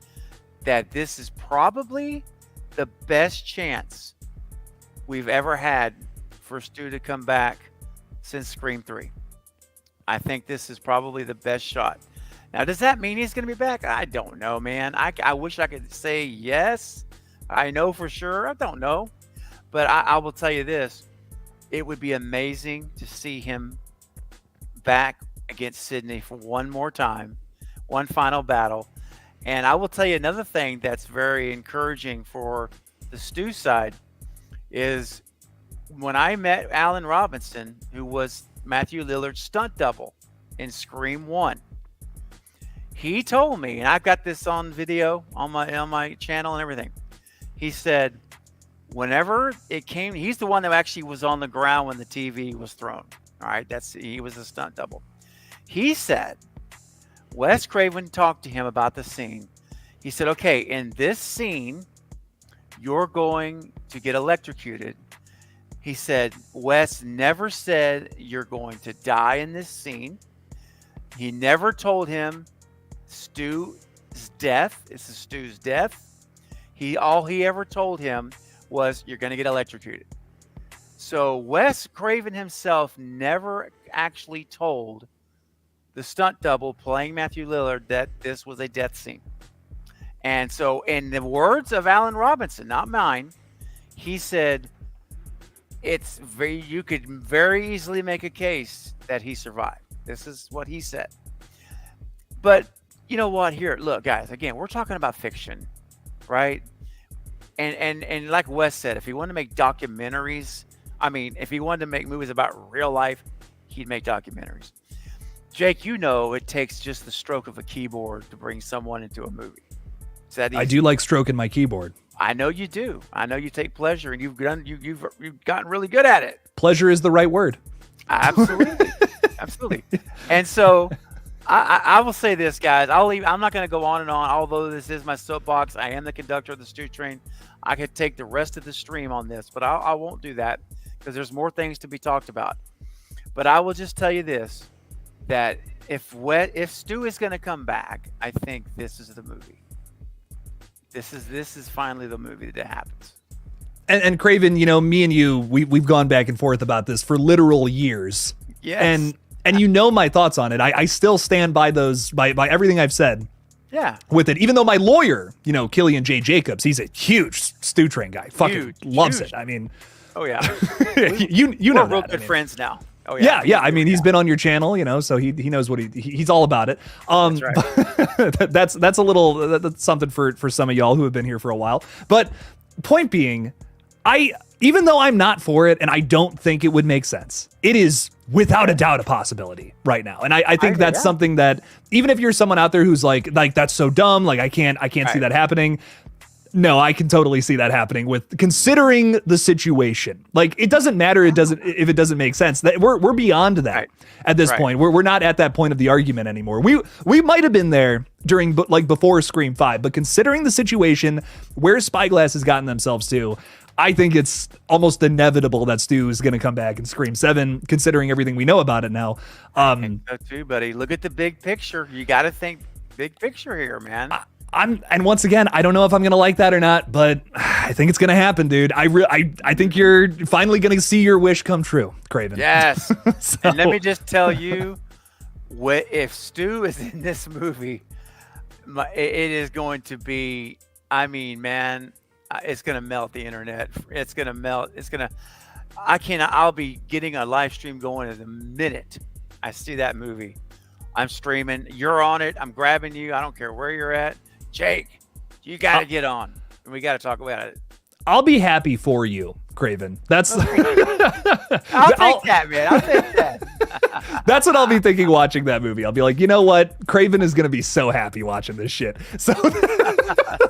that this is probably the best chance we've ever had for Stu to come back since Scream 3. I think this is probably the best shot. Now, does that mean he's going to be back? I don't know, man. I wish I could say yes. I know for sure. I don't know. But I will tell you this. It would be amazing to see him back against Sidney for one more time, one final battle. And I will tell you another thing that's very encouraging for the Stu side is when I met Alan Robinson, who was Matthew Lillard's stunt double in Scream 1. He told me, and I've got this on video on my channel and everything. He said, whenever it came, he's the one that actually was on the ground when the TV was thrown. All right, he was a stunt double. He said Wes Craven talked to him about the scene. He said, "Okay, in this scene, you're going to get electrocuted." He said Wes never said you're going to die in this scene. He never told him Stu's death. This is Stu's death. All he ever told him was you're going to get electrocuted. So Wes Craven himself never actually told the stunt double playing Matthew Lillard that this was a death scene. And so, in the words of Alan Robinson, not mine, he said you could very easily make a case that he survived. This is what he said. But you know what? Here, look, guys. Again, we're talking about fiction, right? And like Wes said, if he wanted to make documentaries, if he wanted to make movies about real life, he'd make documentaries. Jake, it takes just the stroke of a keyboard to bring someone into a movie. Is that easy? I do like stroking my keyboard. I know you do. I know you take pleasure, and you've gotten really good at it. Pleasure is the right word. Absolutely, absolutely. And so, I will say this, guys. I'm not going to go on and on. Although this is my soapbox, I am the conductor of the Stew Train. I could take the rest of the stream on this, but I won't do that because there's more things to be talked about. But I will just tell you this: that if Stu is going to come back, I think this is the movie. This is finally the movie that happens. And Craven, me and you, we've gone back and forth about this for literal years. Yes. And my thoughts on it. I still stand by those, by everything I've said. Yeah. With it, even though my lawyer, Killian J. Jacobs, he's a huge Stew Train guy. Fucking loves it. Oh yeah. you know, we're real good friends now. Oh yeah. Yeah. He's been on your channel, so he knows what he's all about it. That's right. that's a little, that's something for some of y'all who have been here for a while. But point being, even though I'm not for it and I don't think it would make sense, it is without a doubt a possibility right now. And I think that's something that, even if you're someone out there who's like that's so dumb, like I can't see that happening. No, I can totally see that happening with considering the situation. Like, it doesn't matter if it doesn't make sense. That we're beyond that at this point. We're not at that point of the argument anymore. We might have been there during before Scream 5, but considering the situation where Spyglass has gotten themselves to, I think it's almost inevitable that Stu is going to come back in Scream 7, considering everything we know about it now. I think so too, buddy. Look at the big picture. You got to think big picture here, man. And once again, I don't know if I'm gonna like that or not, but I think it's gonna happen, dude. I think you're finally gonna see your wish come true, Craven. Yes. So, and let me just tell you, if Stu is in this movie, it is going to be. Man, it's gonna melt the internet. It's gonna melt. I'll be getting a live stream going in a minute I see that movie. I'm streaming. You're on it. I'm grabbing you. I don't care where you're at. Jake, you got to get on. We got to talk about it. I'll be happy for you, Craven. That's I'll take that, man. I'll take that. That's what I'll be thinking watching that movie. I'll be like, you know what? Craven is going to be so happy watching this shit. So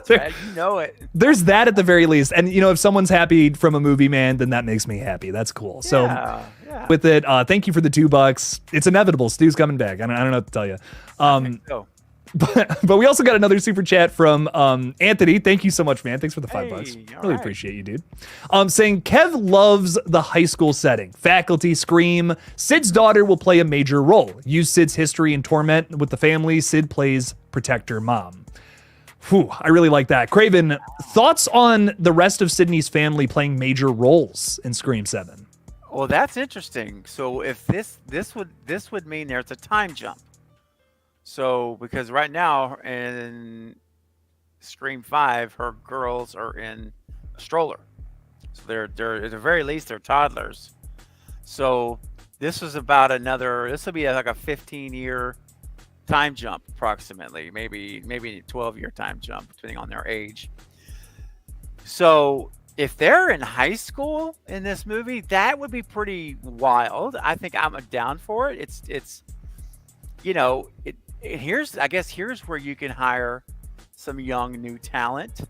right, you know it. There's that at the very least. And if someone's happy from a movie, man, then that makes me happy. That's cool. So with it, thank you for the $2. It's inevitable. Stu's coming back. I don't know what to tell you. But we also got another super chat from Anthony. Thank you so much, man. Thanks for the $5. Really appreciate you, dude. Saying Kev loves the high school setting. Faculty, Scream. Sid's daughter will play a major role. Use Sid's history and torment with the family. Sid plays protector mom. Whew, I really like that. Craven, thoughts on the rest of Sydney's family playing major roles in Scream 7? Well, that's interesting. So if this would mean there's a time jump. So, because right now in Scream 5, her girls are in a stroller. So they're at the very least, they're toddlers. So this will be like a 15-year time jump approximately, maybe a 12-year time jump, depending on their age. So if they're in high school in this movie, that would be pretty wild. I think I'm down for it. Here's where you can hire some young new talent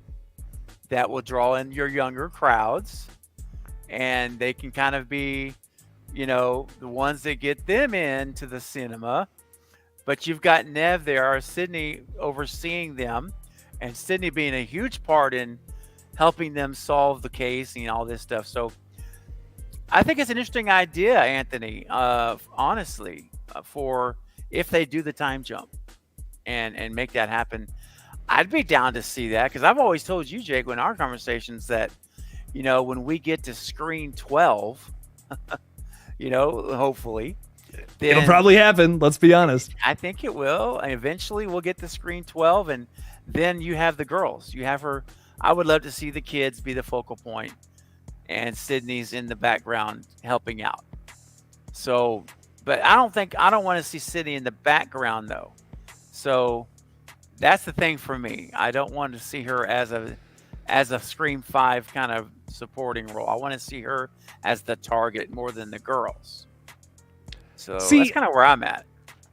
that will draw in your younger crowds, and they can kind of be the ones that get them into the cinema. But you've got Nev there, or Sydney overseeing them, and Sydney being a huge part in helping them solve the case and all this stuff. So I think it's an interesting idea, Anthony, honestly, for if they do the time jump and make that happen. I'd be down to see that, because I've always told you, Jake, in our conversations that, when we get to screen 12, hopefully, then It'll probably happen. Let's be honest. I think it will. And eventually we'll get to screen 12, and then you have the girls. You have her. I would love to see the kids be the focal point, and Sydney's in the background helping out. So, but I don't want to see Sydney in the background though. So that's the thing for me. I don't want to see her as a Scream 5 kind of supporting role. I want to see her as the target more than the girls. So that's kind of where I'm at.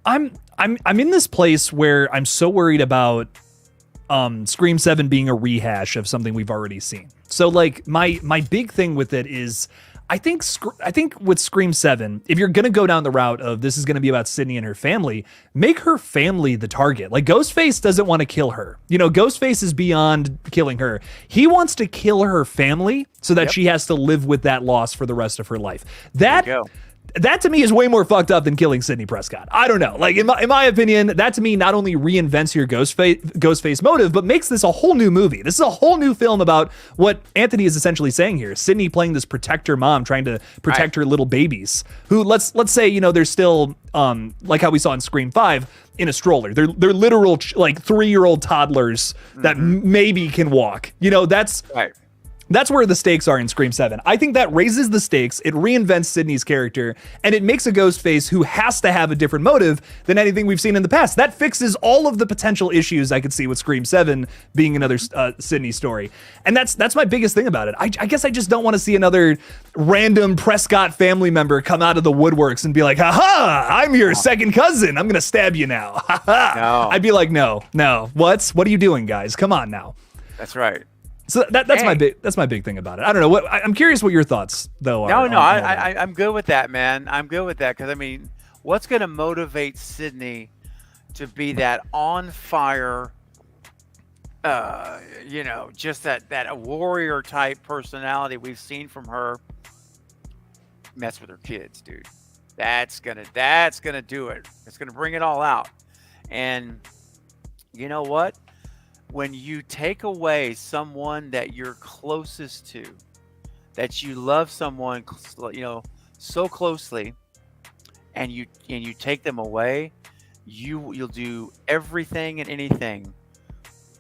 I'm in this place where I'm so worried about Scream 7 being a rehash of something we've already seen. So like my big thing with it is I think with Scream 7, if you're going to go down the route of this is going to be about Sydney and her family, make her family the target. Like Ghostface doesn't want to kill her. Ghostface is beyond killing her. He wants to kill her family so that she has to live with that loss for the rest of her life. That to me is way more fucked up than killing Sidney Prescott. I don't know. Like in my opinion, that to me not only reinvents your Ghostface motive, but makes this a whole new movie. This is a whole new film about what Anthony is essentially saying here. Sydney playing this protector mom, trying to protect her little babies, who let's say they're still like how we saw in Scream 5 in a stroller. They're literal like 3-year-old toddlers that maybe can walk. That's right. That's where the stakes are in Scream 7. I think that raises the stakes, it reinvents Sydney's character, and it makes a Ghostface who has to have a different motive than anything we've seen in the past. That fixes all of the potential issues I could see with Scream 7 being another Sydney story. And that's my biggest thing about it. I guess I just don't want to see another random Prescott family member come out of the woodworks and be like, haha, I'm your second cousin. I'm going to stab you now. No. I'd be like, no. What are you doing, guys? Come on now. That's right. So that's my big thing about it. I don't know. I'm curious what your thoughts though are. I'm good with that, man. I'm good with that, because I mean, what's going to motivate Sydney to be that on fire, just that warrior type personality we've seen from her? Mess with her kids, dude. That's gonna do it. It's gonna bring it all out. And you know what? When you take away someone that you're closest to, that you love someone, so closely, and you take them away, you'll do everything and anything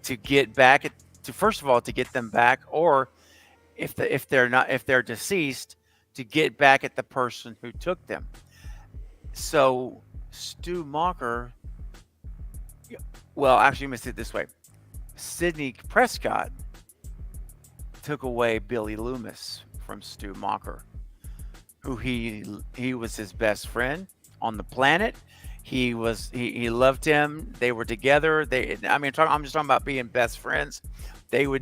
to get back first of all, to get them back, or if they're deceased, to get back at the person who took them. So Stu Macher, well, actually, let me say it this way. Sidney Prescott took away Billy Loomis from Stu Macher, who he was his best friend on the planet. He loved him. They were together. I'm just talking about being best friends. They were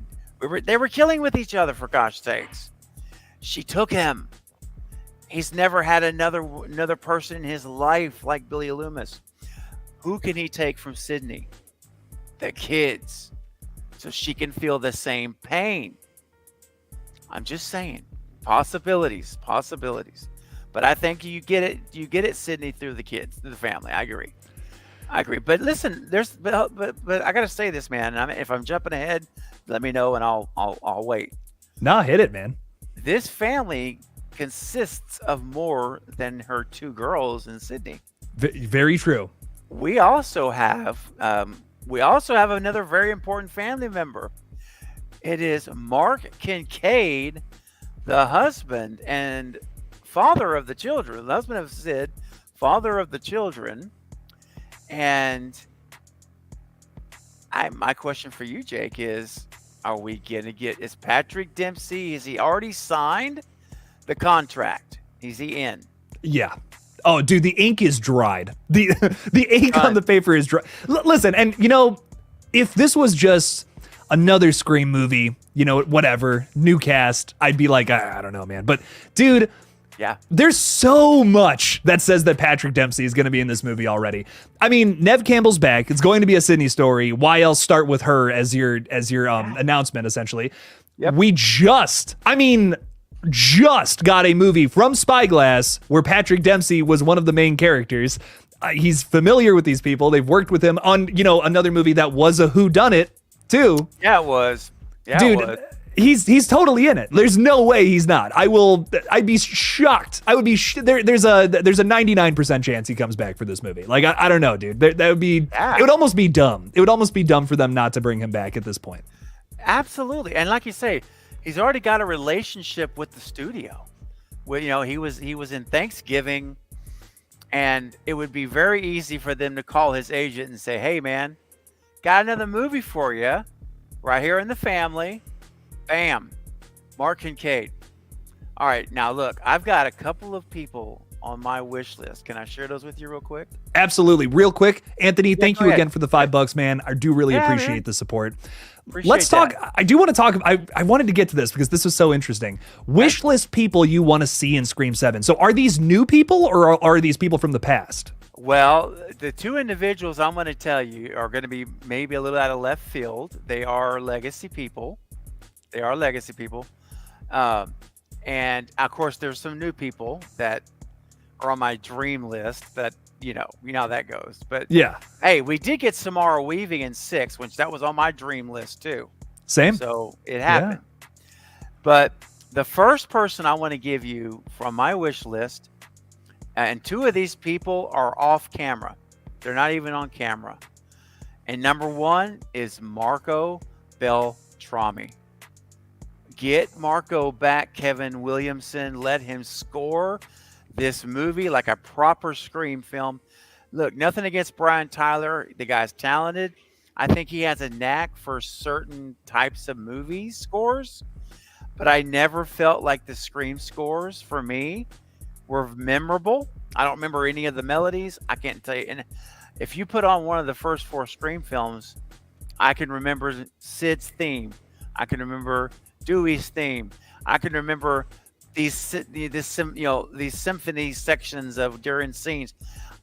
killing with each other, for gosh sakes. She took him. He's never had another person in his life like Billy Loomis. Who can he take from Sydney? The kids. So she can feel the same pain. I'm just saying, possibilities. But I think you get it, Sydney, through the kids, through the family. I agree. But listen, but I gotta say this, man. If I'm jumping ahead, let me know and I'll wait. Nah, hit it, man. This family consists of more than her 2 girls and Sydney. Very true. We also have another very important family member. It is Mark Kincaid, the husband and father of the children, the husband of Sid, father of the children. And my question for you, Jake, is, are we going to is Patrick Dempsey, is he already signed the contract? Is he in? Yeah. Oh, dude, the ink is dried. The ink on the paper is dry. Listen, and if this was just another Scream movie, whatever, new cast, I'd be like, I don't know, man. But dude, Yeah. There's so much that says that Patrick Dempsey is going to be in this movie already. I mean, Nev Campbell's back. It's going to be a Sydney story. Why else start with her as your announcement, essentially? Yep. We just got a movie from Spyglass where Patrick Dempsey was one of the main characters. He's familiar with these people. They've worked with him on, another movie that was a whodunit too. Yeah, it was. Yeah, dude. It was. He's totally in it. There's no way he's not. I'd be shocked. I would be. There's a 99% chance he comes back for this movie. Like I don't know, dude. That would be. Yeah. It would almost be dumb. It would almost be dumb for them not to bring him back at this point. Absolutely, and like you say, he's already got a relationship with the studio. Well, he was in Thanksgiving, and it would be very easy for them to call his agent and say, "Hey, man, got another movie for you, right here in the family." Bam, Mark Kincaid. All right, now look, I've got a couple of people on my wish list. Can I share those with you real quick? Absolutely, real quick, Anthony. Thank you go ahead. again for the $5, man. I do really appreciate man. the support. Appreciate Let's talk. that. I do want to talk. I wanted to get to this because this was so interesting. Wish list people you want to see in Scream 7. So are these new people or are these people from the past? Well, the two individuals I'm going to tell you are going to be maybe a little out of left field. They are legacy people. And of course, there's some new people that are on my dream list that, you know how that goes. But Yeah. hey, we did get Samara Weaving in 6, which that was on my dream list too. Same. So it happened. But the first person I want to give you from my wish list, and two of these people are off camera. They're not even on camera. And number one is Marco Beltrami. Get Marco back, Kevin Williamson. Let him score this movie like a proper Scream film. Look, nothing against Brian Tyler. The guy's talented. I think he has a knack for certain types of movie scores, but I never felt like the Scream scores for me were memorable. I don't remember any of the melodies. I can't tell you. And if you put on one of the first 4 Scream films, I can remember Sid's theme. I can remember Dewey's theme. I can remember these symphony sections of during scenes.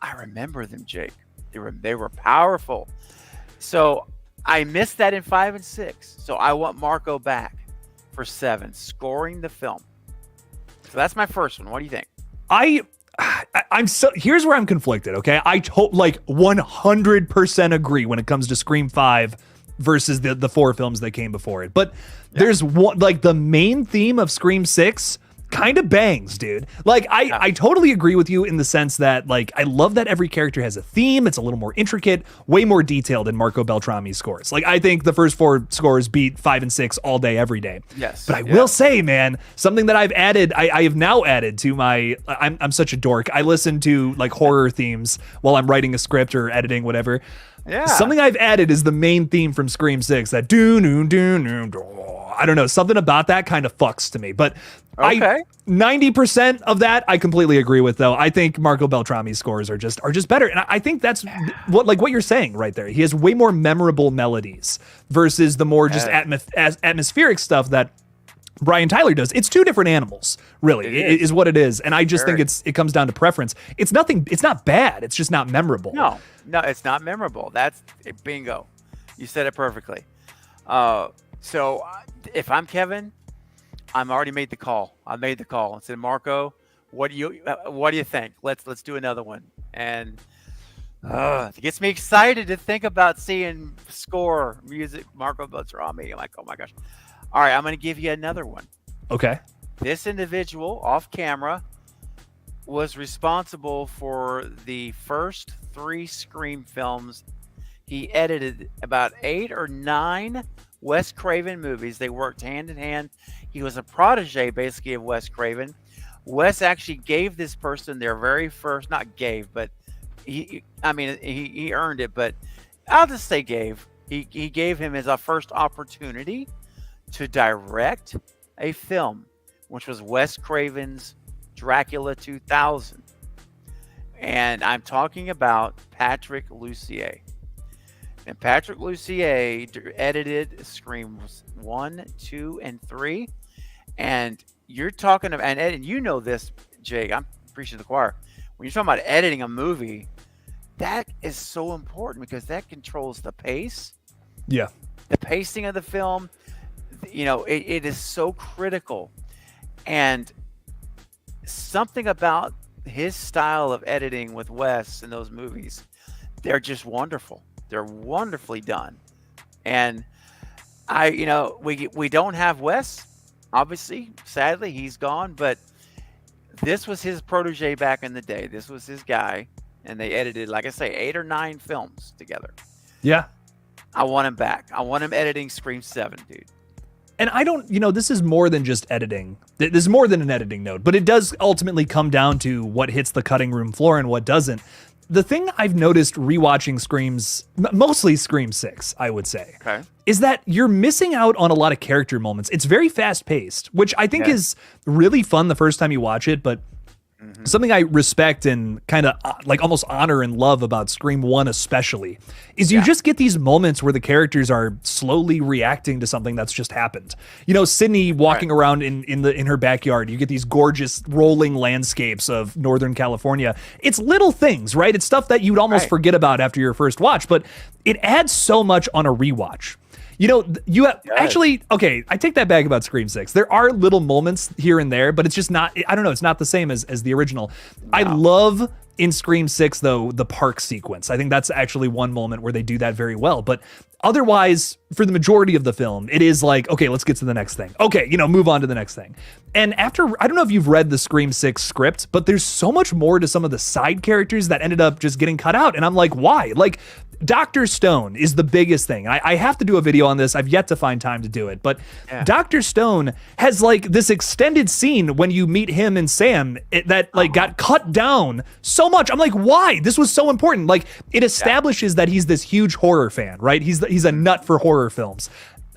I remember them, Jake. They were powerful. So I missed that in 5 and 6. So I want Marco back for 7, scoring the film. So that's my first one. What do you think? I'm so here's where I'm conflicted. Okay, I 100% agree when it comes to Scream 5 versus the 4 films that came before it. But there's one, like the main theme of Scream 6 kind of bangs, dude. Like I totally agree with you in the sense that like I love that every character has a theme. It's a little more intricate, way more detailed than Marco Beltrami's scores. Like I think the first 4 scores beat 5 and 6 all day, every day. Yes. But I will say, man, something that I've added, I have now added to my, I'm such a dork. I listen to like horror themes while I'm writing a script or editing, whatever. Yeah. Something I've added is the main theme from Scream 6, that I don't know, something about that kind of fucks to me. But Okay. 90% of that I completely agree with, though. I think Marco Beltrami's scores are just better. And I think that's what you're saying right there. He has way more memorable melodies versus the more just atmospheric stuff that Brian Tyler does. It's 2 different animals, really, is what it is. And I just think it comes down to preference. It's not bad. It's just not memorable. No, it's not memorable. That's bingo. You said it perfectly. So if I'm Kevin, I'm already made the call. I made the call and said, Marco, what do you think? Let's do another one. And it gets me excited to think about seeing score music, Marco Beltrami. I'm like, oh my gosh. All right, I'm going to give you another one. Okay. This individual off camera was responsible for the first 3 Scream films. He edited about 8 or 9 Wes Craven movies. They worked hand in hand. He was a protege, basically, of Wes Craven. Wes actually gave this person their very first, not gave, but he earned it, but I'll just say gave. He gave him his first opportunity to direct a film, which was Wes Craven's Dracula 2000. And I'm talking about Patrick Lussier. And Patrick Lussier edited Screams 1, 2, and 3. And you're talking about, and Ed, you know this, Jake, I'm preaching to the choir. When you're talking about editing a movie, that is so important because that controls the pace, Yeah. the pacing of the film. It is so critical. And something about his style of editing with Wes in those movies, they're just wonderful. They're wonderfully done. And we don't have Wes, obviously. Sadly, he's gone, but this was his protege back in the day. This was his guy, and they edited, like I say, 8 or 9 films together. Yeah. I want him back. I want him editing Scream 7, dude. And I don't, this is more than just editing. This is more than an editing note, but it does ultimately come down to what hits the cutting room floor and what doesn't. The thing I've noticed rewatching Screams, mostly Scream 6, I would say, Okay. is that you're missing out on a lot of character moments. It's very fast paced, which I think is really fun the first time you watch it, but something I respect and kind of like almost honor and love about Scream 1 especially is you just get these moments where the characters are slowly reacting to something that's just happened. Sydney walking around in her backyard, you get these gorgeous rolling landscapes of Northern California. It's little things, right? It's stuff that you'd almost forget about after your first watch, but it adds so much on a rewatch. You have actually, okay, I take that back about Scream 6. There are little moments here and there, but it's just not, I don't know, it's not the same as the original. No. I love in Scream 6, though, the park sequence. I think that's actually one moment where they do that very well. But otherwise, for the majority of the film, it is like, okay, let's get to the next thing. Okay, move on to the next thing. And after, I don't know if you've read the Scream 6 script, but there's so much more to some of the side characters that ended up just getting cut out. And I'm like, why? Like, Dr. Stone is the biggest thing. I have to do a video on this. I've yet to find time to do it. But Dr. Stone has like this extended scene when you meet him and Sam that got cut down so much. I'm like, why? This was so important. Like, it establishes that he's this huge horror fan, right? He's a nut for horror films.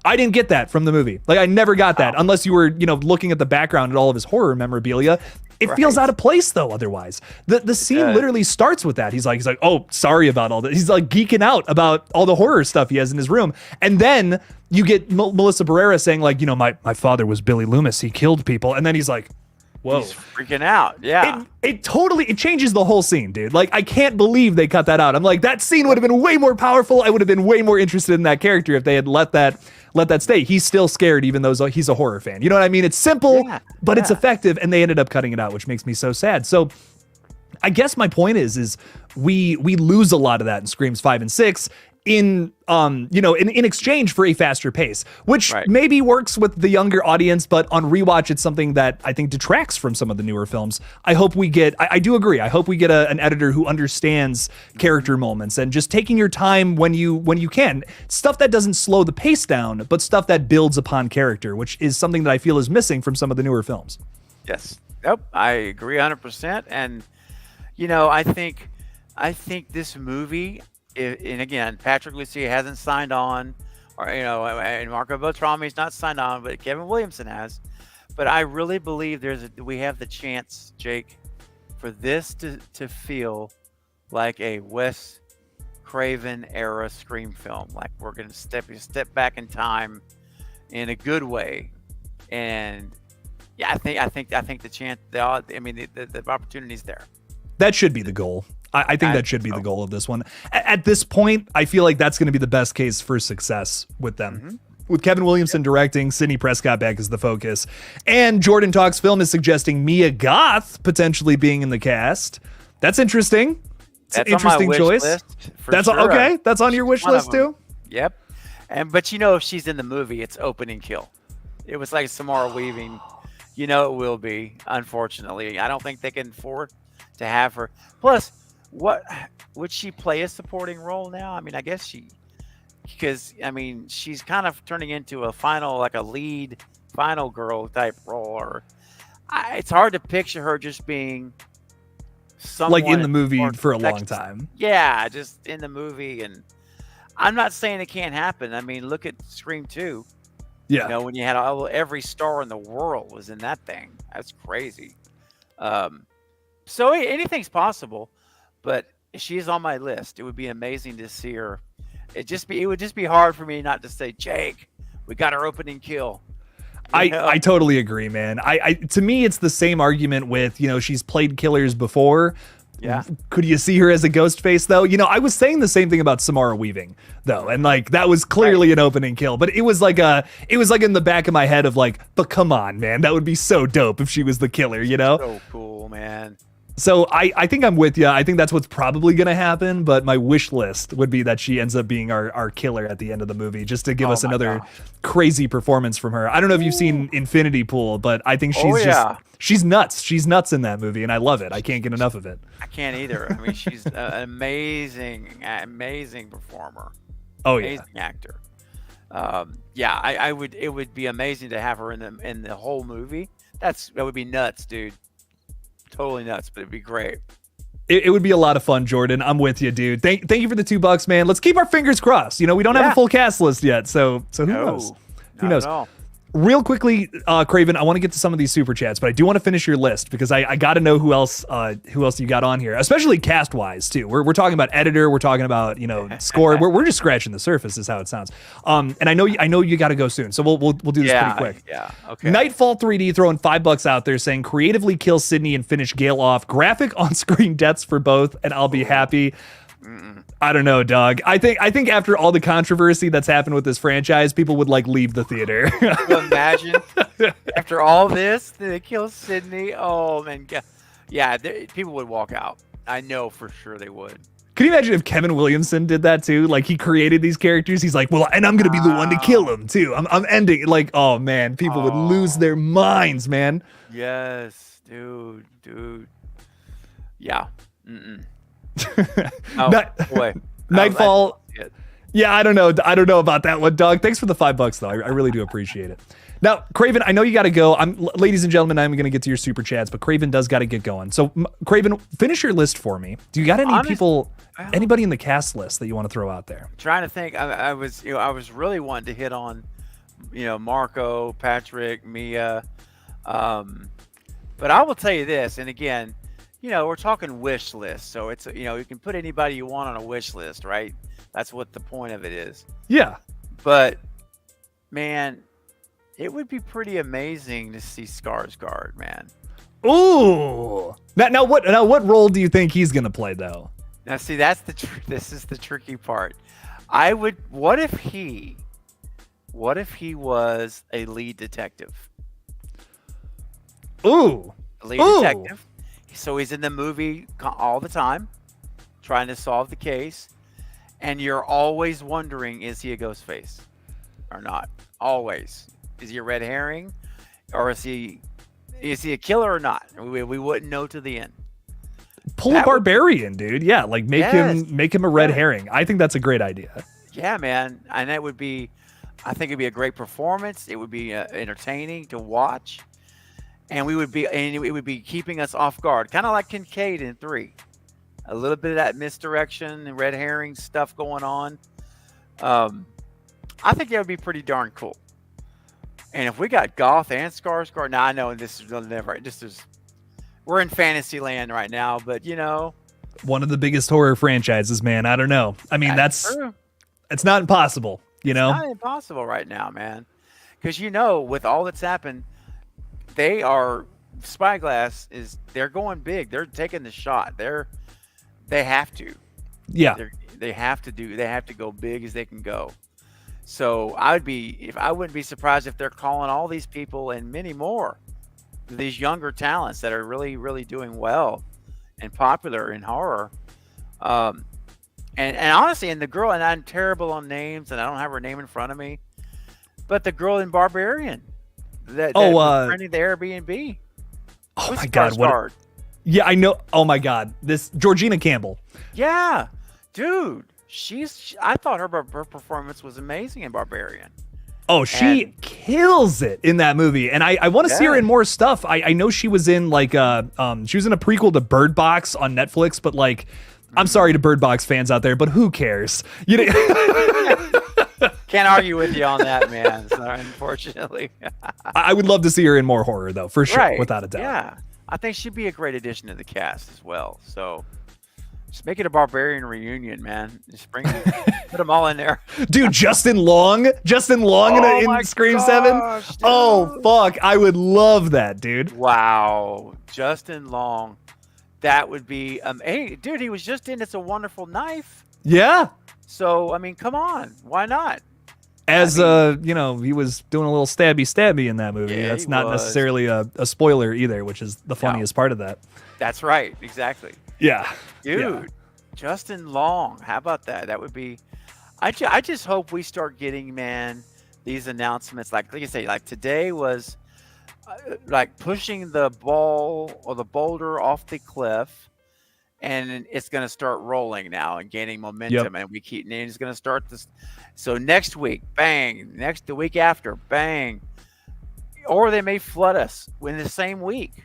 I didn't get that from the movie. Like, I never got that unless you were, looking at the background at all of his horror memorabilia. It feels out of place though. Otherwise, the scene literally starts with that. He's like, oh, sorry about all that. He's like geeking out about all the horror stuff he has in his room, and then you get Melissa Barrera saying like, my father was Billy Loomis. He killed people, and then he's like, whoa, he's freaking out. Yeah, it totally changes the whole scene, dude. Like, I can't believe they cut that out. I'm like, that scene would have been way more powerful. I would have been way more interested in that character if they had let that stay. He's still scared, even though he's a horror fan. You know what I mean? It's simple, but it's effective, and they ended up cutting it out, which makes me so sad. So I guess my point is we lose a lot of that in Screams 5 and 6 in exchange for a faster pace, which maybe works with the younger audience, but on rewatch, it's something that I think detracts from some of the newer films. I hope we get, I do agree. I hope we get an editor who understands character moments and just taking your time when you can. Stuff that doesn't slow the pace down, but stuff that builds upon character, which is something that I feel is missing from some of the newer films. Yes. Yep. I agree 100%. And, I think this movie, and again, Patrick Lucia hasn't signed on, or and Marco Beltrami's not signed on, but Kevin Williamson has. But I really believe we have the chance, Jake, for this to feel like a Wes Craven era Scream film. Like, we're gonna step back in time in a good way, and I think the chance, the opportunity's there. That should be the goal. I think that should be the goal of this one. At this point, I feel like that's going to be the best case for success with them. Mm-hmm. With Kevin Williamson directing, Sidney Prescott back as the focus, and Jordan Talks Film is suggesting Mia Goth potentially being in the cast. That's interesting. It's an interesting choice. That's sure. Okay. That's on your wish list too. Yep. But if she's in the movie, it's opening kill. It was like Samara Weaving. It will be. Unfortunately, I don't think they can afford to have her. Plus, what would she play a supporting role now? I mean, I guess because she's kind of turning into a lead final girl type role, or it's hard to picture her just being someone like in the movie for a long time. Yeah, just in the movie, and I'm not saying it can't happen. I mean, look at Scream 2. Yeah, when you had every star in the world was in that thing. That's crazy. So anything's possible. But she's on my list. It would be amazing to see her. It would just be hard for me not to say, Jake, we got our opening kill. I totally agree, man. I to me, it's the same argument with, she's played killers before. Yeah. Could you see her as a ghost face though? I was saying the same thing about Samara Weaving though. And like, that was clearly an opening kill, but it was like in the back of my head of like, but come on, man, that would be so dope if she was the killer, So cool, man. So I think I'm with you. I think that's what's probably going to happen, but my wish list would be that she ends up being our killer at the end of the movie, just to give us another crazy performance from her. I don't know if you've seen Infinity Pool, but I think she's nuts. She's nuts in that movie, and I love it. I can't get enough of it. I can't either. I mean, she's an amazing performer. Oh, yeah. Amazing actor. It would be amazing to have her in the whole movie. That would be nuts, dude. Totally nuts, but it'd be great. It would be a lot of fun, Jordan. I'm with you, dude. Thank you for the $2, man. Let's keep our fingers crossed. We don't have a full cast list yet, so who knows? Who knows? Real quickly, Craven, I want to get to some of these super chats, but I do want to finish your list because I got to know who else you got on here, especially cast wise too. We're talking about editor, we're talking about score. We're just scratching the surface, is how it sounds. And I know you got to go soon, so we'll do this pretty quick. Yeah. Okay. Nightfall 3D throwing $5 out there, saying creatively kill Sydney and finish Gale off. Graphic on-screen deaths for both, and I'll be happy. I don't know, dog. I think after all the controversy that's happened with this franchise, people would leave the theater. Imagine after all this, they kill Sydney. Oh man, yeah, people would walk out. I know for sure they would. Can you imagine if Kevin Williamson did that too? Like, he created these characters. He's like, well, and I'm gonna be the one to kill him too. I'm ending oh man, people would lose their minds, man. Yes, dude. Yeah. Nightfall. Yeah, I don't know about that one, dog. Thanks for the $5 though. I really do appreciate it. Now, Craven, I know you got to go. Ladies and gentlemen, I'm going to get to your super chats, but Craven does got to get going. So, Craven, finish your list for me. Do you got anybody in the cast list that you want to throw out there? I'm trying to think. I was really wanting to hit on, Marco, Patrick, Mia, but I will tell you this, and again, we're talking wish list, so it's you can put anybody you want on a wish list, right? That's what the point of it is. Yeah. But man, it would be pretty amazing to see Skarsgård, man. Ooh. Now what role do you think he's gonna play though? Now see, that's this is the tricky part. What if he was a lead detective? Ooh. A lead detective. So he's in the movie all the time, trying to solve the case, and you're always wondering, is he a ghost face or not? Always. Is he a red herring, or is he a killer or not? We wouldn't know to the end. Pull a Barbarian, dude. Yeah, make him a red herring. I think that's a great idea. Yeah, man, and I think it'd be a great performance. It would be entertaining to watch. And it would be keeping us off guard, kind of like Kincaid in 3. A little bit of that misdirection and red herring stuff going on. I think that would be pretty darn cool. And if we got Goth and Skarsgård, now I know we're in fantasy land right now, but one of the biggest horror franchises, man. I don't know. I mean, that's true. It's not impossible, It's not impossible right now, man. Because with all that's happened, Spyglass they're going big. They're taking the shot. They have to. Yeah. They have to go big as they can go. So I wouldn't be surprised if they're calling all these people and many more, these younger talents that are really, really doing well and popular in horror. And honestly, and the girl, and I'm terrible on names and I don't have her name in front of me, but the girl in Barbarian. That was renting the Airbnb. Oh my God! What? Yeah, I know. Oh my God! This Georgina Campbell. Yeah, dude. I thought her performance was amazing in Barbarian. Oh, she kills it in that movie, and I want to see her in more stuff. I know she was in she was in a prequel to Bird Box on Netflix, but I'm sorry to Bird Box fans out there, but who cares? Can't argue with you on that, man. So, unfortunately. I would love to see her in more horror, though, for sure, without a doubt. Yeah, I think she'd be a great addition to the cast as well. So Just make it a Barbarian reunion, man. Just put them all in there. Dude, Justin Long Oh in my Scream 7. gosh, dude. Oh fuck, I would love that, dude. Wow, Justin Long. That would be hey, dude, he was just in It's a Wonderful Knife. Yeah. So, I mean, come on. Why not? As you know, he was doing a little stabby in that movie. Yeah, That's he not was. necessarily a spoiler either, which is the funniest part of that. That's right. Exactly. Yeah. Dude, Yeah. Justin Long. How about that? That would be I just hope we start getting, man, these announcements like you say, like today was like pushing the ball or the boulder off the cliff, and it's going to start rolling now and gaining momentum. And it's going to start this. So next week, bang. The week after, bang. Or they may flood us in the same week.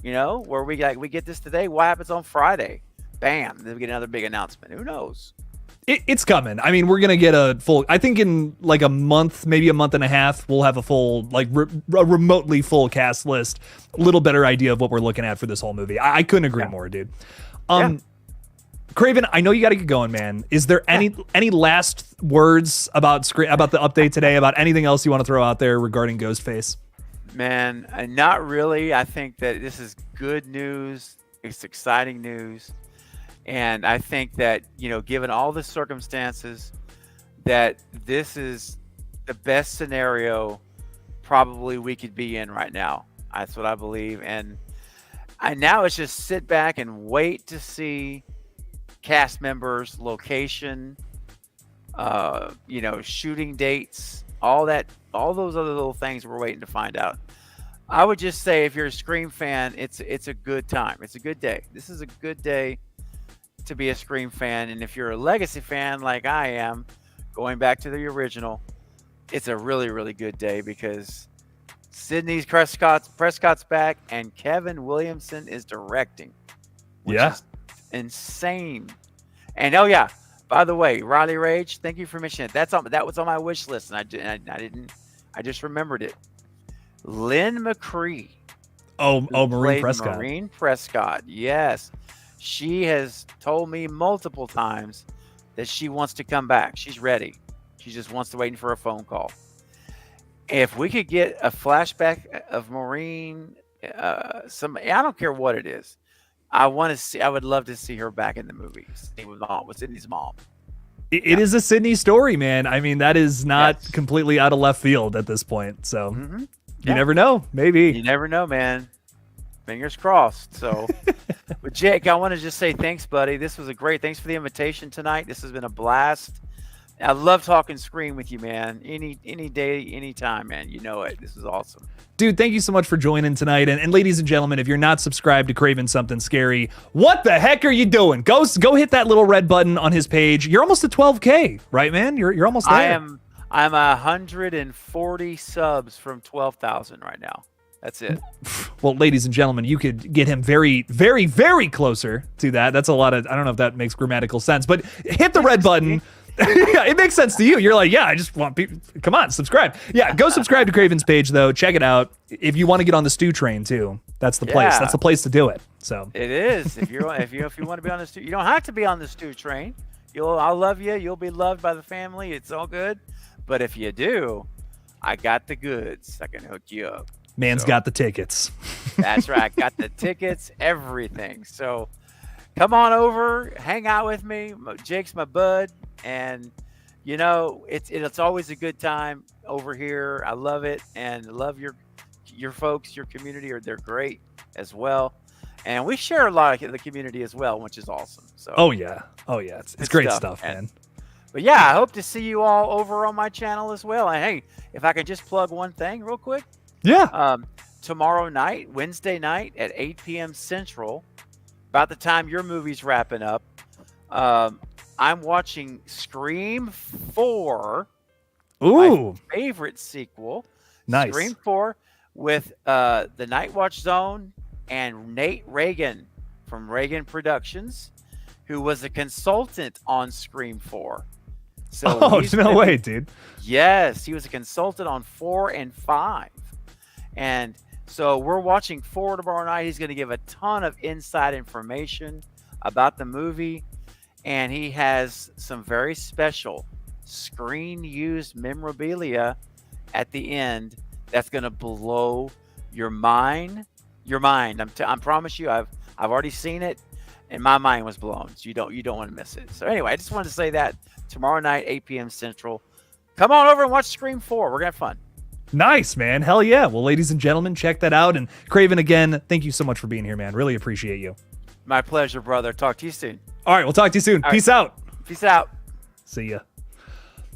You know, where we get this today. What happens on Friday? Bam. Then we get another big announcement. Who knows? It's coming. I mean, we're going to get a full, I think in like a month, maybe a month and a half, we'll have a full, like remotely full cast list, a little better idea of what we're looking at for this whole movie. I couldn't agree more, dude. Craven, I know you got to get going, man. Is there any last words about the update today, about anything else you want to throw out there regarding Ghostface? Man, not really. I think that this is good news. It's exciting news. And I think that, you know, given all the circumstances, that this is the best scenario probably we could be in right now. That's what I believe. And now it's just sit back and wait to see cast members, location, you know, shooting dates, all those other little things we're waiting to find out. I would just say, if you're a Scream fan, it's a good time. It's a good day. This is a good day to be a Scream fan. And if you're a Legacy fan like I am, going back to the original, it's a really, really good day because Sidney Prescott's back and Kevin Williamson is directing. Which is insane. And by the way, Riley Rage, thank you for mentioning it. That was on my wish list, and I just remembered it. Lynn McCree. Maureen Prescott. Maureen Prescott, yes. She has told me multiple times that she wants to come back. She's ready. She just wants to wait for a phone call. If we could get a flashback of Maureen, I don't care what it is. I would love to see her back in the movie. With Sydney's mom. It is a Sidney story, man. I mean, that is not completely out of left field at this point. So you never know. Maybe. You never know, man. Fingers crossed. So, but Jake, I want to just say thanks, buddy. This was thanks for the invitation tonight. This has been a blast. I love talking Scream with you, man. Any day, anytime, man. You know it. This is awesome. Dude, thank you so much for joining tonight. And ladies and gentlemen, if you're not subscribed to Craven Something Scary, what the heck are you doing? Go hit that little red button on his page. You're almost at 12K, right, man? You're almost there. I'm 140 subs from 12,000 right now. That's it. Well, ladies and gentlemen, you could get him very, very, very closer to that. That's a lot of, I don't know if that makes grammatical sense, but hit the red button. Yeah, it makes sense to you. You're like, I just want people. Come on, subscribe. Yeah, go subscribe to Craven's page though. Check it out. If you want to get on the stew train too, that's the place. That's the place to do it. So it is. If you want to be on the stew, you don't have to be on the stew train. I'll love you. You'll be loved by the family. It's all good. But if you do, I got the goods. I can hook you up. Man's got the tickets. That's right. Got the tickets, everything. So come on over, hang out with me. Jake's my bud. And, you know, it's always a good time over here. I love it. And love your folks, your community. They're great as well. And we share a lot of the community as well, which is awesome. So. Oh, yeah. It's great stuff, man. But yeah, I hope to see you all over on my channel as well. And hey, if I can just plug one thing real quick. Yeah. Tomorrow night, Wednesday night at 8 p.m. Central, about the time your movie's wrapping up, I'm watching Scream 4. Ooh. My favorite sequel. Nice. Scream 4 with the Night Watch Zone and Nate Reagan from Reagan Productions, who was a consultant on Scream 4. So no way, dude. Yes, he was a consultant on 4 and 5. And so we're watching 4 tomorrow night. He's going to give a ton of inside information about the movie, and he has some very special screen used memorabilia at the end that's going to blow your mind. Your mind. I promise you, I've already seen it, and my mind was blown. So you don't want to miss it. So anyway, I just wanted to say that tomorrow night, 8 p.m. Central. Come on over and watch Scream 4. We're gonna have fun. Nice, man. Hell yeah. Well, ladies and gentlemen, check that out. And Craven, again, thank you so much for being here, man. Really appreciate you. My pleasure, brother. Talk to you soon. All right, we'll talk to you soon. All Peace right. out. Peace out. See ya.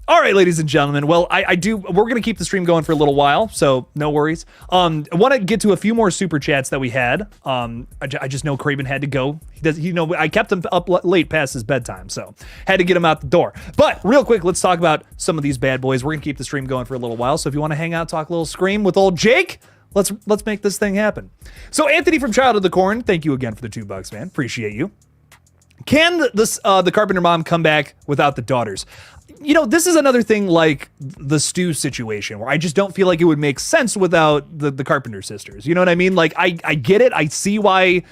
All right, ladies and gentlemen. Well, we're going to keep the stream going for a little while, so no worries. I want to get to a few more super chats that we had. I just know Craven had to go. I kept him up late past his bedtime, so had to get him out the door. But real quick, let's talk about some of these bad boys. We're going to keep the stream going for a little while, so if you want to hang out, talk a little Scream with old Jake, let's make this thing happen. So Anthony from Child of the Corn, thank you again for the $2, man. Appreciate you. Can the Carpenter mom come back without the daughters? You know, this is another thing like the Stu situation where I just don't feel like it would make sense without the Carpenter sisters. You know what I mean? Like, I get it. I see why.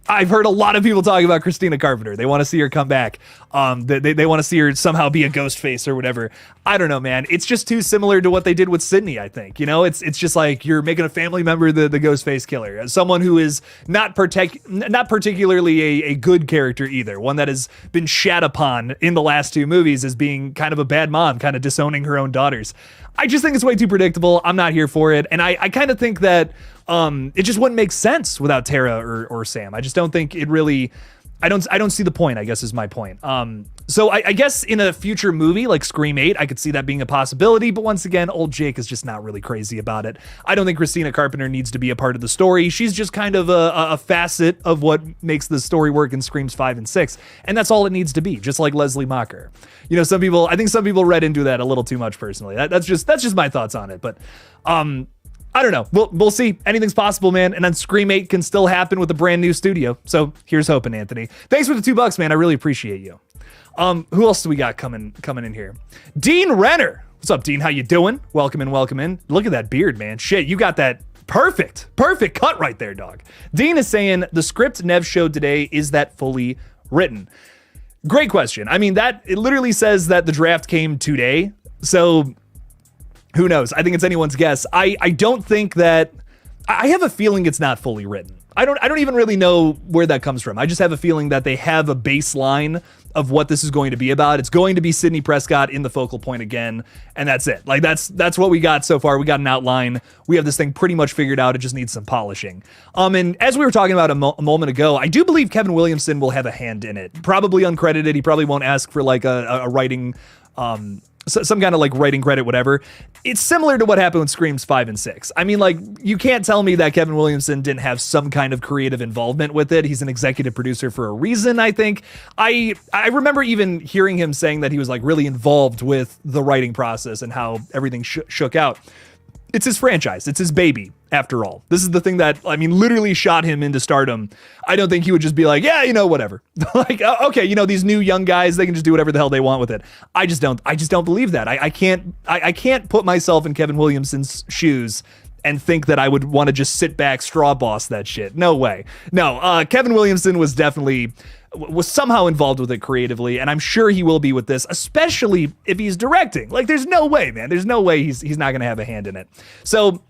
I've heard a lot of people talking about Christina Carpenter. They want to see her come back. They want to see her somehow be a ghost face or whatever. I don't know, man. It's just too similar to what they did with Sydney, I think. You know, it's just like you're making a family member the ghost face killer. As someone who is not particularly a good character either. One that has been shat upon in the last two movies as being kind of a bad mom, kind of disowning her own daughters. I just think it's way too predictable. I'm not here for it. And I kind of think that it just wouldn't make sense without Tara or Sam. I just don't think it really, I don't see the point, I guess is my point. So I guess in a future movie like Scream 8, I could see that being a possibility. But once again, old Jake is just not really crazy about it. I don't think Christina Carpenter needs to be a part of the story. She's just kind of a facet of what makes the story work in Screams 5 and 6. And that's all it needs to be, just like Leslie Mocker. You know, I think some people read into that a little too much personally. That's just my thoughts on it. But I don't know. We'll see. Anything's possible, man. And then Scream 8 can still happen with a brand new studio. So here's hoping, Anthony. Thanks for the $2, man. I really appreciate you. Who else do we got coming in here? Dean Renner. What's up, Dean? How you doing? Welcome in. Look at that beard, man. Shit, you got that perfect cut right there, dog. Dean is saying the script Nev showed today, is that fully written? Great question. I mean, it literally says that the draft came today. So who knows? I think it's anyone's guess. I don't think that. I have a feeling it's not fully written. I don't even really know where that comes from. I just have a feeling that they have a baseline of what this is going to be about. It's going to be Sidney Prescott in the focal point again, and that's it. Like that's what we got so far. We got an outline. We have this thing pretty much figured out. It just needs some polishing. And as we were talking about a moment ago, I do believe Kevin Williamson will have a hand in it. Probably uncredited. He probably won't ask for like a writing some kind of like writing credit, whatever. It's similar to what happened with Screams 5 and 6. I mean, like, you can't tell me that Kevin Williamson didn't have some kind of creative involvement with it. He's an executive producer for a reason, I think. I remember even hearing him saying that he was like really involved with the writing process and how everything shook out. It's his franchise. It's his baby, after all. This is the thing that, I mean, literally shot him into stardom. I don't think he would just be like, yeah, you know, whatever. Like, okay, you know, these new young guys, they can just do whatever the hell they want with it. I just don't believe that. I can't put myself in Kevin Williamson's shoes and think that I would want to just sit back, straw boss that shit. No way. No, Kevin Williamson was somehow involved with it creatively, and I'm sure he will be with this, especially if he's directing. Like, there's no way, man. There's no way he's not going to have a hand in it. So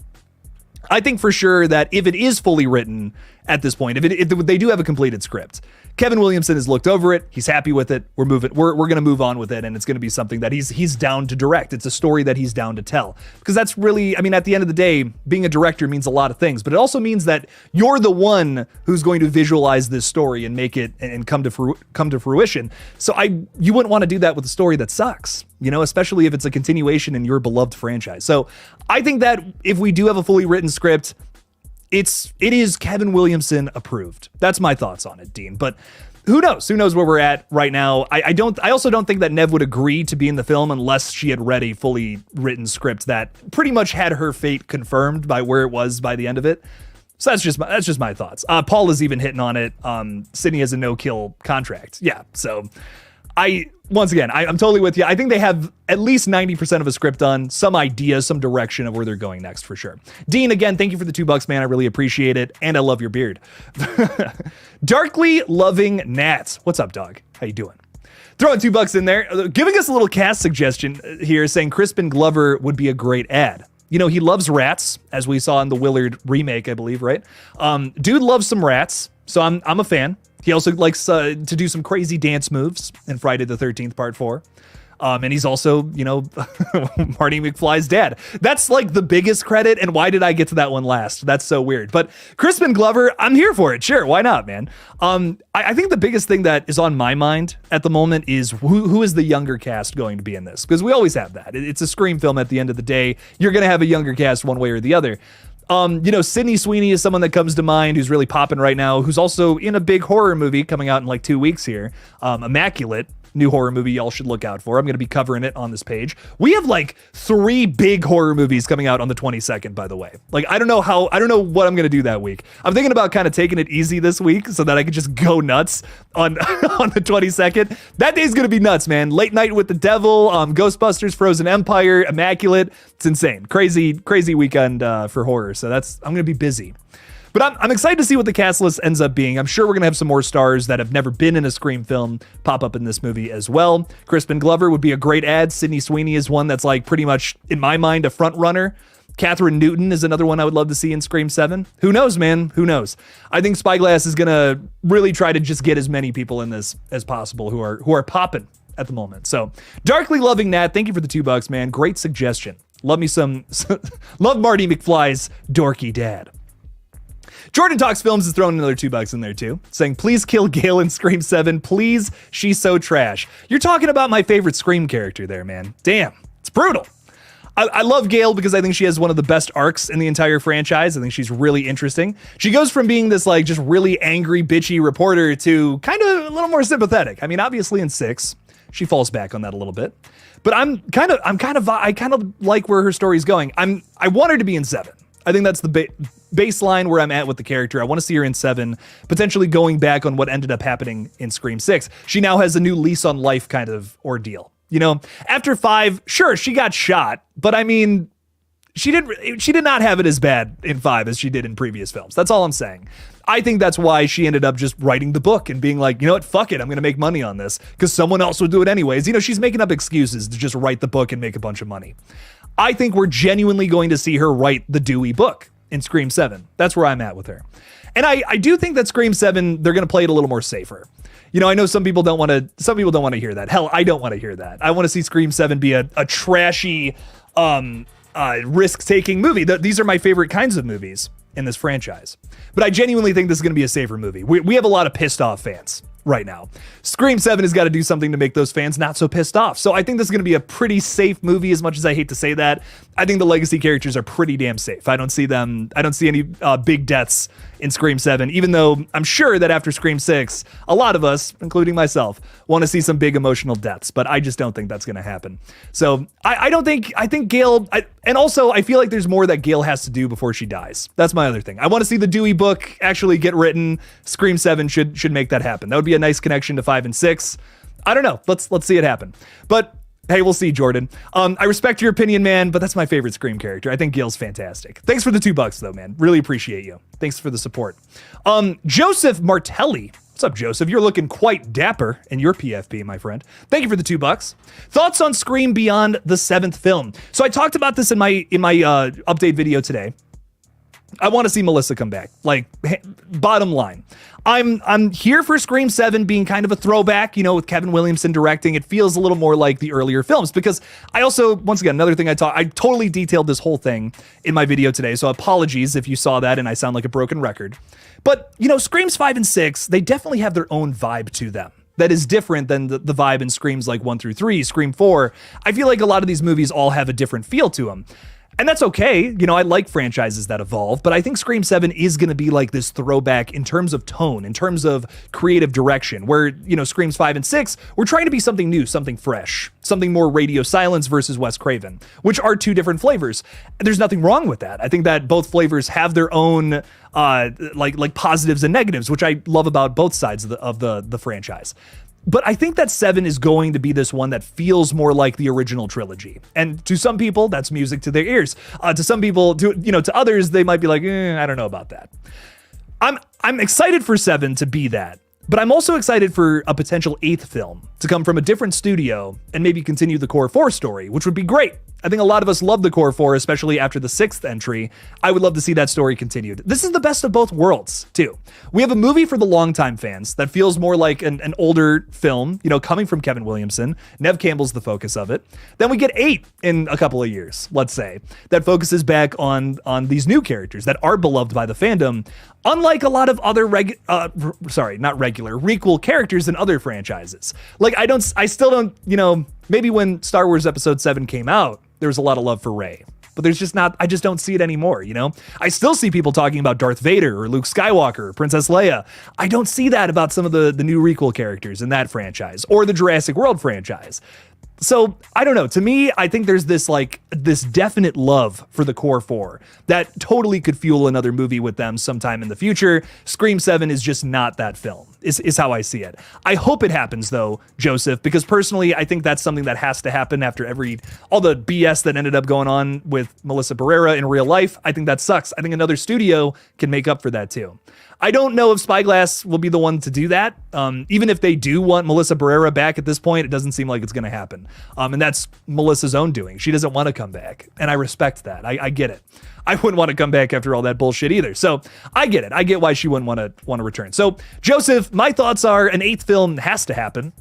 I think for sure that if it is fully written at this point, if they do have a completed script, Kevin Williamson has looked over it. He's happy with it. We're going to move on with it, and it's going to be something that he's down to direct. It's a story that he's down to tell, because that's really, I mean, at the end of the day, being a director means a lot of things, but it also means that you're the one who's going to visualize this story and make it and come to fruition. So you wouldn't want to do that with a story that sucks, you know, especially if it's a continuation in your beloved franchise. So I think that if we do have a fully written script, it is Kevin Williamson approved. That's my thoughts on it, Dean. But who knows? Who knows where we're at right now? I also don't think that Nev would agree to be in the film unless she had read a fully written script that pretty much had her fate confirmed by where it was by the end of it. So that's just my thoughts. Paul is even hitting on it. Sydney has a no-kill contract. Yeah. So once again, I'm totally with you. I think they have at least 90% of a script done, some idea, some direction of where they're going next for sure. Dean, again, thank you for the $2, man. I really appreciate it. And I love your beard. Darkly Loving Nats. What's up, dog? How you doing? Throwing $2 in there, giving us a little cast suggestion here, saying Crispin Glover would be a great ad. You know, he loves rats, as we saw in the Willard remake, I believe, right? Dude loves some rats, so I'm a fan. He also likes to do some crazy dance moves in Friday the 13th Part 4. And he's also, you know, Marty McFly's dad. That's like the biggest credit. And why did I get to that one last? That's so weird. But Crispin Glover, I'm here for it. Sure, why not, man? I think the biggest thing that is on my mind at the moment is who is the younger cast going to be in this? Because we always have that. It's a Scream film at the end of the day. You're going to have a younger cast one way or the other. You know, Sydney Sweeney is someone that comes to mind who's really popping right now, who's also in a big horror movie coming out in like 2 weeks here. Immaculate. New horror movie y'all should look out for. I'm going to be covering it on this page. We have like 3 big horror movies coming out on the 22nd, by the way. Like, I don't know what I'm going to do that week. I'm thinking about kind of taking it easy this week so that I could just go nuts on on the 22nd. That day's going to be nuts, man. Late Night with the Devil, Ghostbusters, Frozen Empire, Immaculate. It's insane. Crazy weekend for horror. So I'm going to be busy. But I'm excited to see what the cast list ends up being. I'm sure we're going to have some more stars that have never been in a Scream film pop up in this movie as well. Crispin Glover would be a great ad. Sydney Sweeney is one that's like pretty much, in my mind, a front runner. Catherine Newton is another one I would love to see in Scream 7. Who knows, man? Who knows? I think Spyglass is going to really try to just get as many people in this as possible who are popping at the moment. So, Darkly Loving Nat, thank you for the $2, man. Great suggestion. Love me some, love Marty McFly's dorky dad. Jordan Talks Films is throwing another $2 in there too, saying, please kill Gail in Scream 7. Please, she's so trash. You're talking about my favorite Scream character there, man. Damn, it's brutal. I love Gail because I think she has one of the best arcs in the entire franchise. I think she's really interesting. She goes from being this like just really angry, bitchy reporter to kind of a little more sympathetic. I mean, obviously in 6, she falls back on that a little bit. But I kind of like where her story's going. I want her to be in 7. I think that's the baseline where I'm at with the character. I want to see her in 7, potentially going back on what ended up happening in Scream 6. She now has a new lease on life kind of ordeal. You know, after 5, sure, she got shot, but I mean, she did not have it as bad in 5 as she did in previous films. That's all I'm saying. I think that's why she ended up just writing the book and being like, you know what, fuck it, I'm going to make money on this because someone else will do it anyways. You know, she's making up excuses to just write the book and make a bunch of money. I think we're genuinely going to see her write the Dewey book in Scream 7. That's where I'm at with her. And I do think that Scream 7, they're going to play it a little more safer. You know, I know some people don't want to hear that. Hell, I don't want to hear that. I want to see Scream 7 be a trashy, risk-taking movie. These are my favorite kinds of movies in this franchise. But I genuinely think this is going to be a safer movie. We have a lot of pissed off fans right now. Scream 7 has got to do something to make those fans not so pissed off. So I think this is going to be a pretty safe movie, as much as I hate to say that. I think the legacy characters are pretty damn safe. I don't see any big deaths in Scream 7, even though I'm sure that after Scream 6, a lot of us, including myself, want to see some big emotional deaths, but I just don't think that's going to happen. So I think Gail, and also I feel like there's more that Gail has to do before she dies. That's my other thing. I want to see the Dewey book actually get written. Scream 7 should make that happen. That would be a nice connection to 5 and 6. I don't know. Let's see it happen. But hey, we'll see, Jordan. I respect your opinion, man, but that's my favorite Scream character. I think Gail's fantastic. Thanks for the $2 though, man. Really appreciate you. Thanks for the support. Joseph Martelli. What's up, Joseph? You're looking quite dapper in your PFP, my friend. Thank you for the $2. Thoughts on Scream beyond the 7th film? So I talked about this in my update video today. I want to see Melissa come back. Like, bottom line, I'm here for Scream 7 being kind of a throwback, you know, with Kevin Williamson directing. It feels a little more like the earlier films because I also, once again, another thing I totally detailed this whole thing in my video today. So apologies if you saw that and I sound like a broken record. But, you know, Screams 5 and 6, they definitely have their own vibe to them that is different than the vibe in Screams like 1 through 3, Scream 4. I feel like a lot of these movies all have a different feel to them. And that's okay. You know, I like franchises that evolve, but I think Scream 7 is going to be like this throwback in terms of tone, in terms of creative direction, where, you know, Screams 5 and 6, we're trying to be something new, something fresh, something more Radio Silence versus Wes Craven, which are 2 different flavors. There's nothing wrong with that. I think that both flavors have their own like positives and negatives, which I love about both sides of the franchise. But I think that 7 is going to be this one that feels more like the original trilogy. And to some people, that's music to their ears. To some people, to others, they might be like, I don't know about that. I'm excited for 7 to be that. But I'm also excited for a potential 8th film to come from a different studio and maybe continue the Core 4 story, which would be great. I think a lot of us love the Core 4, especially after the 6th entry. I would love to see that story continued. This is the best of both worlds, too. We have a movie for the longtime fans that feels more like an older film, coming from Kevin Williamson. Neve Campbell's the focus of it. Then we get 8 in a couple of years, let's say, that focuses back on these new characters that are beloved by the fandom, unlike a lot of other requel characters in other franchises. Like, I still don't, maybe when Star Wars Episode 7 came out, there was a lot of love for Rey. But I just don't see it anymore, I still see people talking about Darth Vader or Luke Skywalker or Princess Leia. I don't see that about some of the new requel characters in that franchise or the Jurassic World franchise. So I don't know. To me, I think there's this definite love for the Core 4 that totally could fuel another movie with them sometime in the future. Scream 7 is just not that film, is how I see it. I hope it happens though, Joseph, because personally, I think that's something that has to happen after all the BS that ended up going on with Melissa Barrera in real life. I think that sucks. I think another studio can make up for that too. I don't know if Spyglass will be the one to do that. Even if they do want Melissa Barrera back at this point, it doesn't seem like it's going to happen. And that's Melissa's own doing. She doesn't want to come back. And I respect that. I get it. I wouldn't want to come back after all that bullshit either. So I get it. I get why she wouldn't want to return. So Joseph, my thoughts are an 8th film has to happen.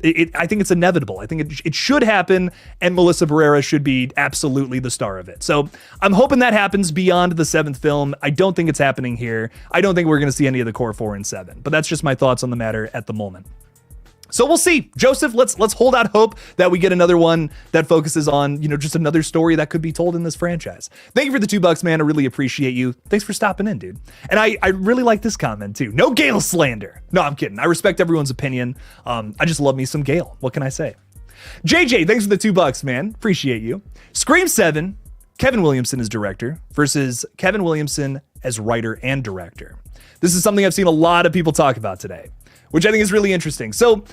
I think it's inevitable. I think it should happen, and Melissa Barrera should be absolutely the star of it. So I'm hoping that happens beyond the 7th film. I don't think it's happening here. I don't think we're going to see any of the Core 4 and 7, but that's just my thoughts on the matter at the moment. So we'll see. Joseph, let's hold out hope that we get another one that focuses on, just another story that could be told in this franchise. Thank you for the $2, man. I really appreciate you. Thanks for stopping in, dude. And I really like this comment too. No Gale slander. No, I'm kidding. I respect everyone's opinion. I just love me some Gale. What can I say? JJ, thanks for the $2, man. Appreciate you. Scream 7, Kevin Williamson as director versus Kevin Williamson as writer and director. This is something I've seen a lot of people talk about today, which I think is really interesting. So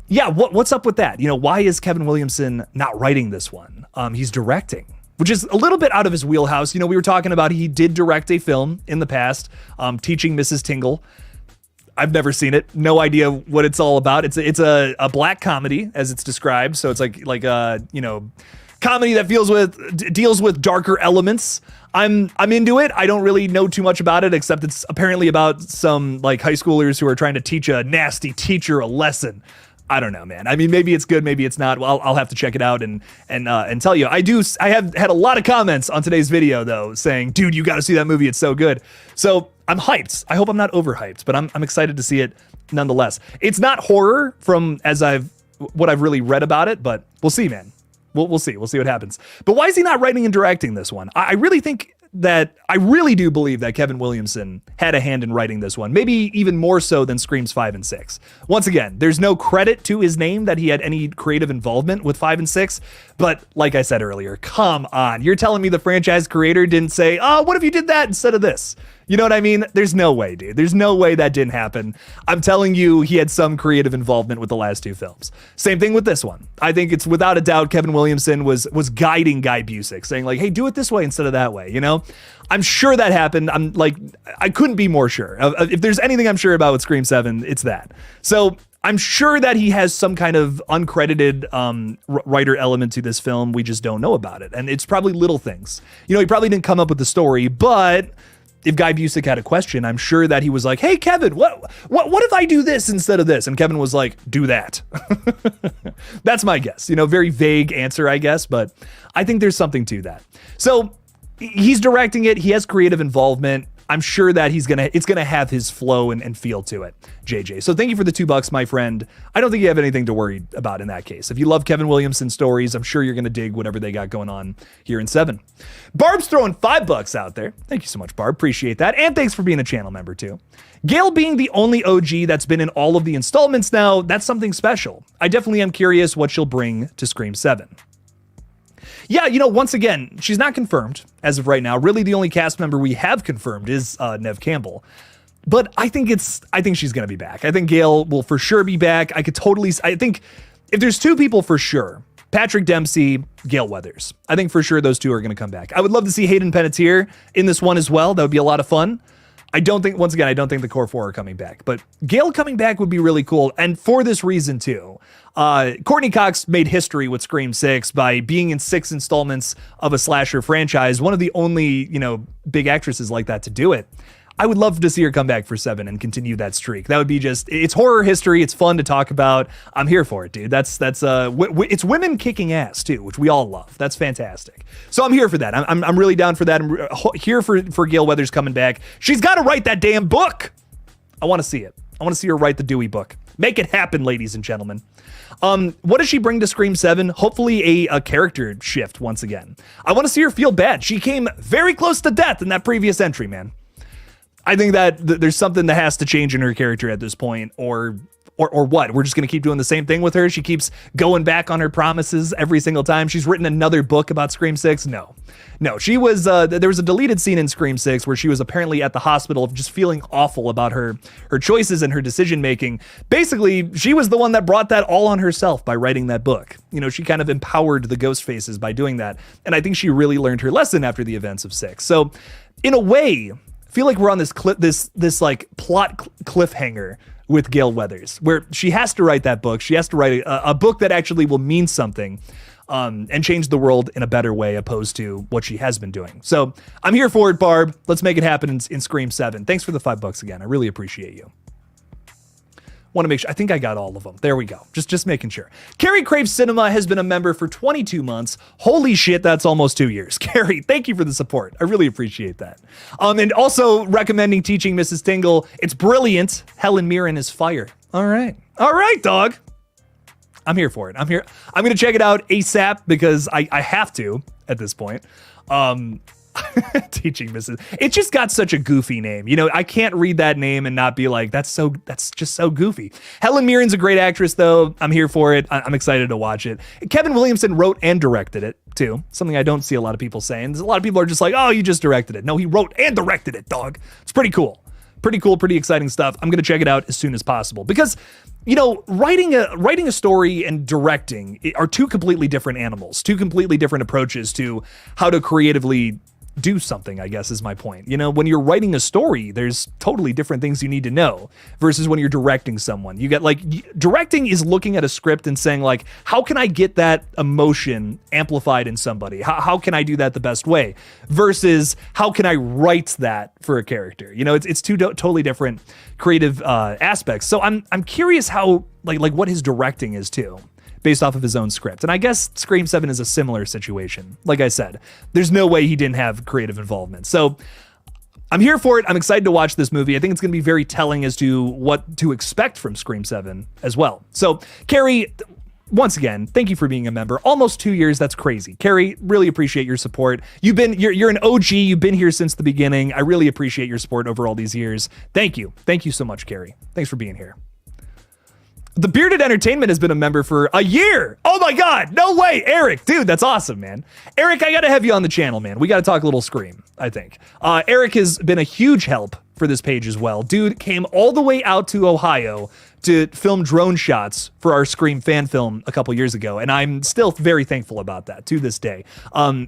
yeah, what's up with that? Why is Kevin Williamson not writing this one? He's directing, which is a little bit out of his wheelhouse. We were talking about he did direct a film in the past, Teaching Mrs. Tingle. I've never seen it. No idea what it's all about. It's a black comedy as it's described. So it's like a, comedy that deals with darker elements. I'm into it. I don't really know too much about it, except it's apparently about some high schoolers who are trying to teach a nasty teacher a lesson. I don't know, man. I mean, maybe it's good, maybe it's not. Well, I'll have to check it out and tell you. I have had a lot of comments on today's video though, saying, dude, you got to see that movie. It's so good. So I'm hyped. I hope I'm not overhyped, but I'm excited to see it nonetheless. It's not horror from what I've really read about it, but we'll see, man. We'll see. We'll see what happens. But why is he not writing and directing this one? I really do believe that Kevin Williamson had a hand in writing this one, maybe even more so than Screams 5 and 6. Once again, there's no credit to his name that he had any creative involvement with 5 and 6, but like I said earlier, come on, you're telling me the franchise creator didn't say, oh, what if you did that instead of this? You know what I mean? There's no way, dude. There's no way that didn't happen. I'm telling you, he had some creative involvement with the last 2 films. Same thing with this one. I think it's without a doubt Kevin Williamson was guiding Guy Busick, saying hey, do it this way instead of that way, I'm sure that happened. I couldn't be more sure. If there's anything I'm sure about with Scream 7, it's that. So I'm sure that he has some kind of uncredited writer element to this film. We just don't know about it. And it's probably little things. He probably didn't come up with the story, but if Guy Busick had a question, I'm sure that he was like, hey, Kevin, what if I do this instead of this? And Kevin was like, do that. That's my guess. Very vague answer, I guess, but I think there's something to that. So he's directing it. He has creative involvement. I'm sure that it's gonna have his flow and feel to it, JJ. So thank you for the $2, my friend. I don't think you have anything to worry about in that case. If you love Kevin Williamson stories, I'm sure you're gonna dig whatever they got going on here in 7. Barb's throwing $5 out there. Thank you so much, Barb. Appreciate that. And thanks for being a channel member too. Gail being the only OG that's been in all of the installments now, that's something special. I definitely am curious what she'll bring to Scream 7. Yeah, once again, she's not confirmed as of right now. Really, the only cast member we have confirmed is Neve Campbell. But I think she's going to be back. I think Gail will for sure be back. I think if there's two people for sure, Patrick Dempsey, Gale Weathers. I think for sure those two are going to come back. I would love to see Hayden Panettiere in this one as well. That would be a lot of fun. I don't think the core four are coming back, but Gale coming back would be really cool. And for this reason too, Courtney Cox made history with Scream 6 by being in 6 installments of a slasher franchise. One of the only, big actresses like that to do it. I would love to see her come back for 7 and continue that streak. That would be it's horror history. It's fun to talk about. I'm here for it, dude. It's women kicking ass too, which we all love. That's fantastic. So I'm here for that. I'm really down for that. I'm here for Gale Weathers coming back. She's got to write that damn book. I want to see it. I want to see her write the Dewey book. Make it happen, ladies and gentlemen. What does she bring to Scream 7? Hopefully a character shift once again. I want to see her feel bad. She came very close to death in that previous entry, man. I think that there's something that has to change in her character at this point, or what? We're just going to keep doing the same thing with her? She keeps going back on her promises every single time. She's written another book about Scream 6? No. She was, there was a deleted scene in Scream 6 where she was apparently at the hospital just feeling awful about her choices and her decision making. Basically, she was the one that brought that all on herself by writing that book. She kind of empowered the ghost faces by doing that. And I think she really learned her lesson after the events of 6. So in a way, I feel like we're on this like plot cliffhanger with Gale Weathers, where she has to write that book. She has to write a book that actually will mean something, and change the world in a better way, opposed to what she has been doing. So I'm here for it, Barb. Let's make it happen in Scream 7. Thanks for the $5 again. I really appreciate you. Want to make sure. I think I got all of them. There we go. Just making sure. Carrie Craves Cinema has been a member for 22 months. Holy shit, that's almost 2 years. Carrie, thank you for the support. I really appreciate that. And also recommending Teaching Mrs. Tingle. It's brilliant. Helen Mirren is fire. All right, dog. I'm here for it. I'm here. I'm going to check it out ASAP because I have to at this point. Teaching Mrs. It just got such a goofy name. I can't read that name and not be like, that's just so goofy. Helen Mirren's a great actress, though. I'm here for it. I'm excited to watch it. Kevin Williamson wrote and directed it, too. Something I don't see a lot of people saying. A lot of people are just like, oh, you just directed it. No, he wrote and directed it, dog. It's pretty cool. Pretty exciting stuff. I'm going to check it out as soon as possible because, writing a story and directing are two completely different animals, two completely different approaches to how to creatively do something, I guess is my point. When you're writing a story, there's totally different things you need to know versus when you're directing someone. You get directing is looking at a script and saying like, how can I get that emotion amplified in somebody? How can I do that the best way? Versus how can I write that for a character? It's two totally different creative aspects. So I'm curious how like what his directing is too, based off of his own script. And I guess Scream 7 is a similar situation. Like I said, there's no way he didn't have creative involvement. So I'm here for it. I'm excited to watch this movie. I think it's going to be very telling as to what to expect from Scream 7 as well. So Carrie, once again, thank you for being a member. Almost 2 years. That's crazy. Carrie, really appreciate your support. You're an OG. You've been here since the beginning. I really appreciate your support over all these years. Thank you. Thank you so much, Carrie. Thanks for being here. The Bearded Entertainment has been a member for a year. Oh my God, no way. Eric, dude, that's awesome, man. Eric, I got to have you on the channel, man. We got to talk a little Scream, I think. Eric has been a huge help for this page as well. Dude came all the way out to Ohio to film drone shots for our Scream fan film a couple years ago, and I'm still very thankful about that to this day.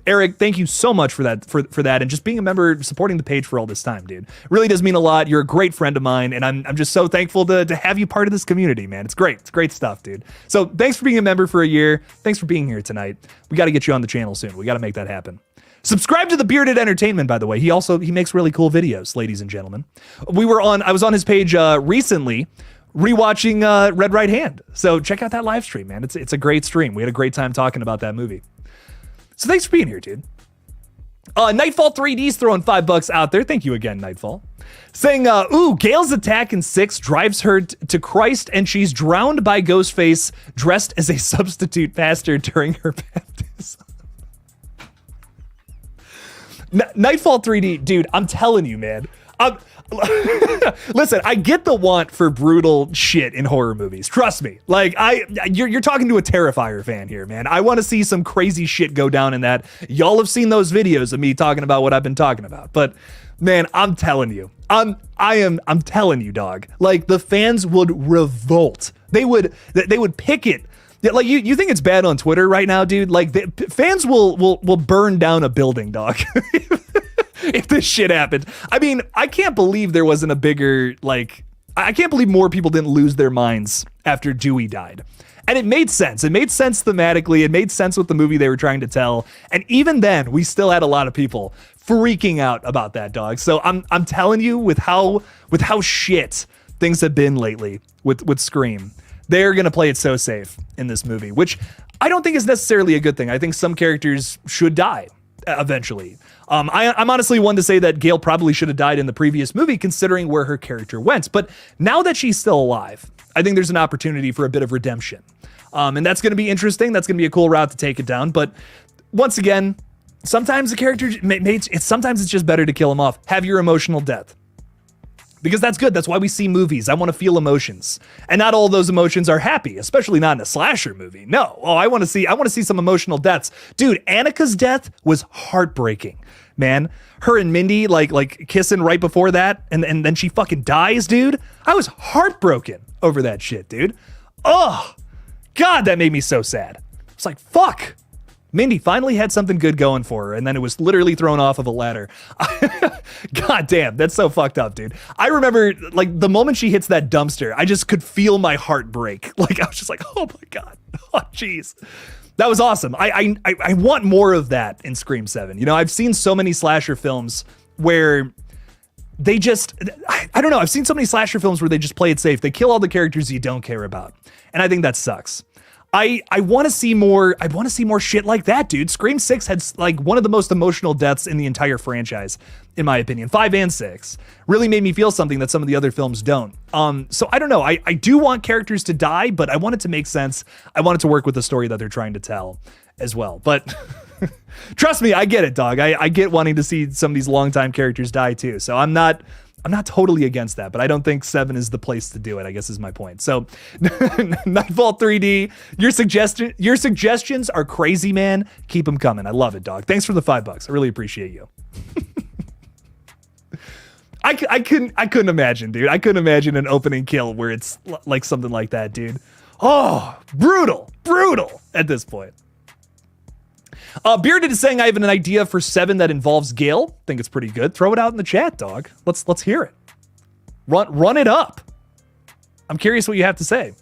Eric, thank you so much for that, for that, and just being a member, supporting the page for all this time, dude. Really does mean a lot. You're a great friend of mine, and I'm just so thankful to have you part of this community, man. It's great. It's great stuff, dude. So thanks for being a member for a year. Thanks for being here tonight. We got to get you on the channel soon. We got to make that happen. Subscribe to the Bearded Entertainment, by the way. He makes really cool videos, ladies and gentlemen. I was on his page recently, rewatching Red Right Hand. So check out that live stream, man. It's a great stream. We had a great time talking about that movie. So thanks for being here, dude. Nightfall 3D's throwing $5 out there. Thank you again, Nightfall. Saying, ooh, Gail's attack in 6 drives her to Christ, and she's drowned by Ghostface dressed as a substitute pastor during her baptism. Nightfall 3D, dude, I'm telling you, man. Listen, I get the want for brutal shit in horror movies. Trust me. Like, you're talking to a Terrifier fan here, man. I want to see some crazy shit go down in that. Y'all have seen those videos of me talking about what I've been talking about. But Man, I'm telling you. I'm telling you, dog. Like, the fans would revolt. They would picket. Like, you think it's bad on Twitter right now, dude? Like, fans will burn down a building, dog. If this shit happened. I mean, I can't believe there wasn't a bigger, like, I can't believe more people didn't lose their minds after Dewey died. And it made sense. It made sense thematically. It made sense with the movie they were trying to tell. And even then, we still had a lot of people freaking out about that, dog. So I'm telling you, with how shit things have been lately with Scream, they're gonna play it so safe in this movie, which I don't think is necessarily a good thing. I think some characters should die eventually. I'm honestly one to say that Gail probably should have died in the previous movie, considering where her character went. But now that she's still alive, I think there's an opportunity for a bit of redemption. And that's going to be interesting. That's going to be a cool route to take it down. But once again, sometimes the character, sometimes it's just better to kill him off. Have your emotional death. Because that's good. That's why we see movies. I want to feel emotions. And not all those emotions are happy, especially not in a slasher movie. No. Oh, I want to see some emotional deaths. Dude, Annika's death was heartbreaking, man. Her and Mindy like kissing right before that, and then she fucking dies, dude. I was heartbroken over that shit, dude. Oh, God, that made me so sad. It's like, fuck. Mindy finally had something good going for her, and then it was literally thrown off of a ladder. God damn, that's so fucked up, dude. I remember, like, the moment she hits that dumpster, I just could feel my heart break. Like, I was just like, oh my God. Oh, jeez. That was awesome. I want more of that in Scream 7. You know, I've seen so many slasher films where they just, I don't know. I've seen so many slasher films where they just play it safe. They kill all the characters you don't care about. And I think that sucks. I want to see more. I want to see more shit like that, dude. Scream 6 had like one of the most emotional deaths in the entire franchise, in my opinion. 5 and 6 really made me feel something that some of the other films don't. So I don't know. I do want characters to die, but I want it to make sense. I want it to work with the story that they're trying to tell as well. But trust me, I get it, dog. I get wanting to see some of these longtime characters die too. So I'm not totally against that, but I don't think 7 is the place to do it, I guess is my point. So Nightfall 3D, your suggestions are crazy, man. Keep them coming. I love it, dog. Thanks for the $5. I really appreciate you. I couldn't imagine, dude. I couldn't imagine an opening kill where it's like something like that, dude. Oh, brutal at this point. Bearded is saying I have an idea for 7 that involves Gale. Think it's pretty good. Throw it out in the chat, dog. Let's hear it. Run it up. I'm curious what you have to say.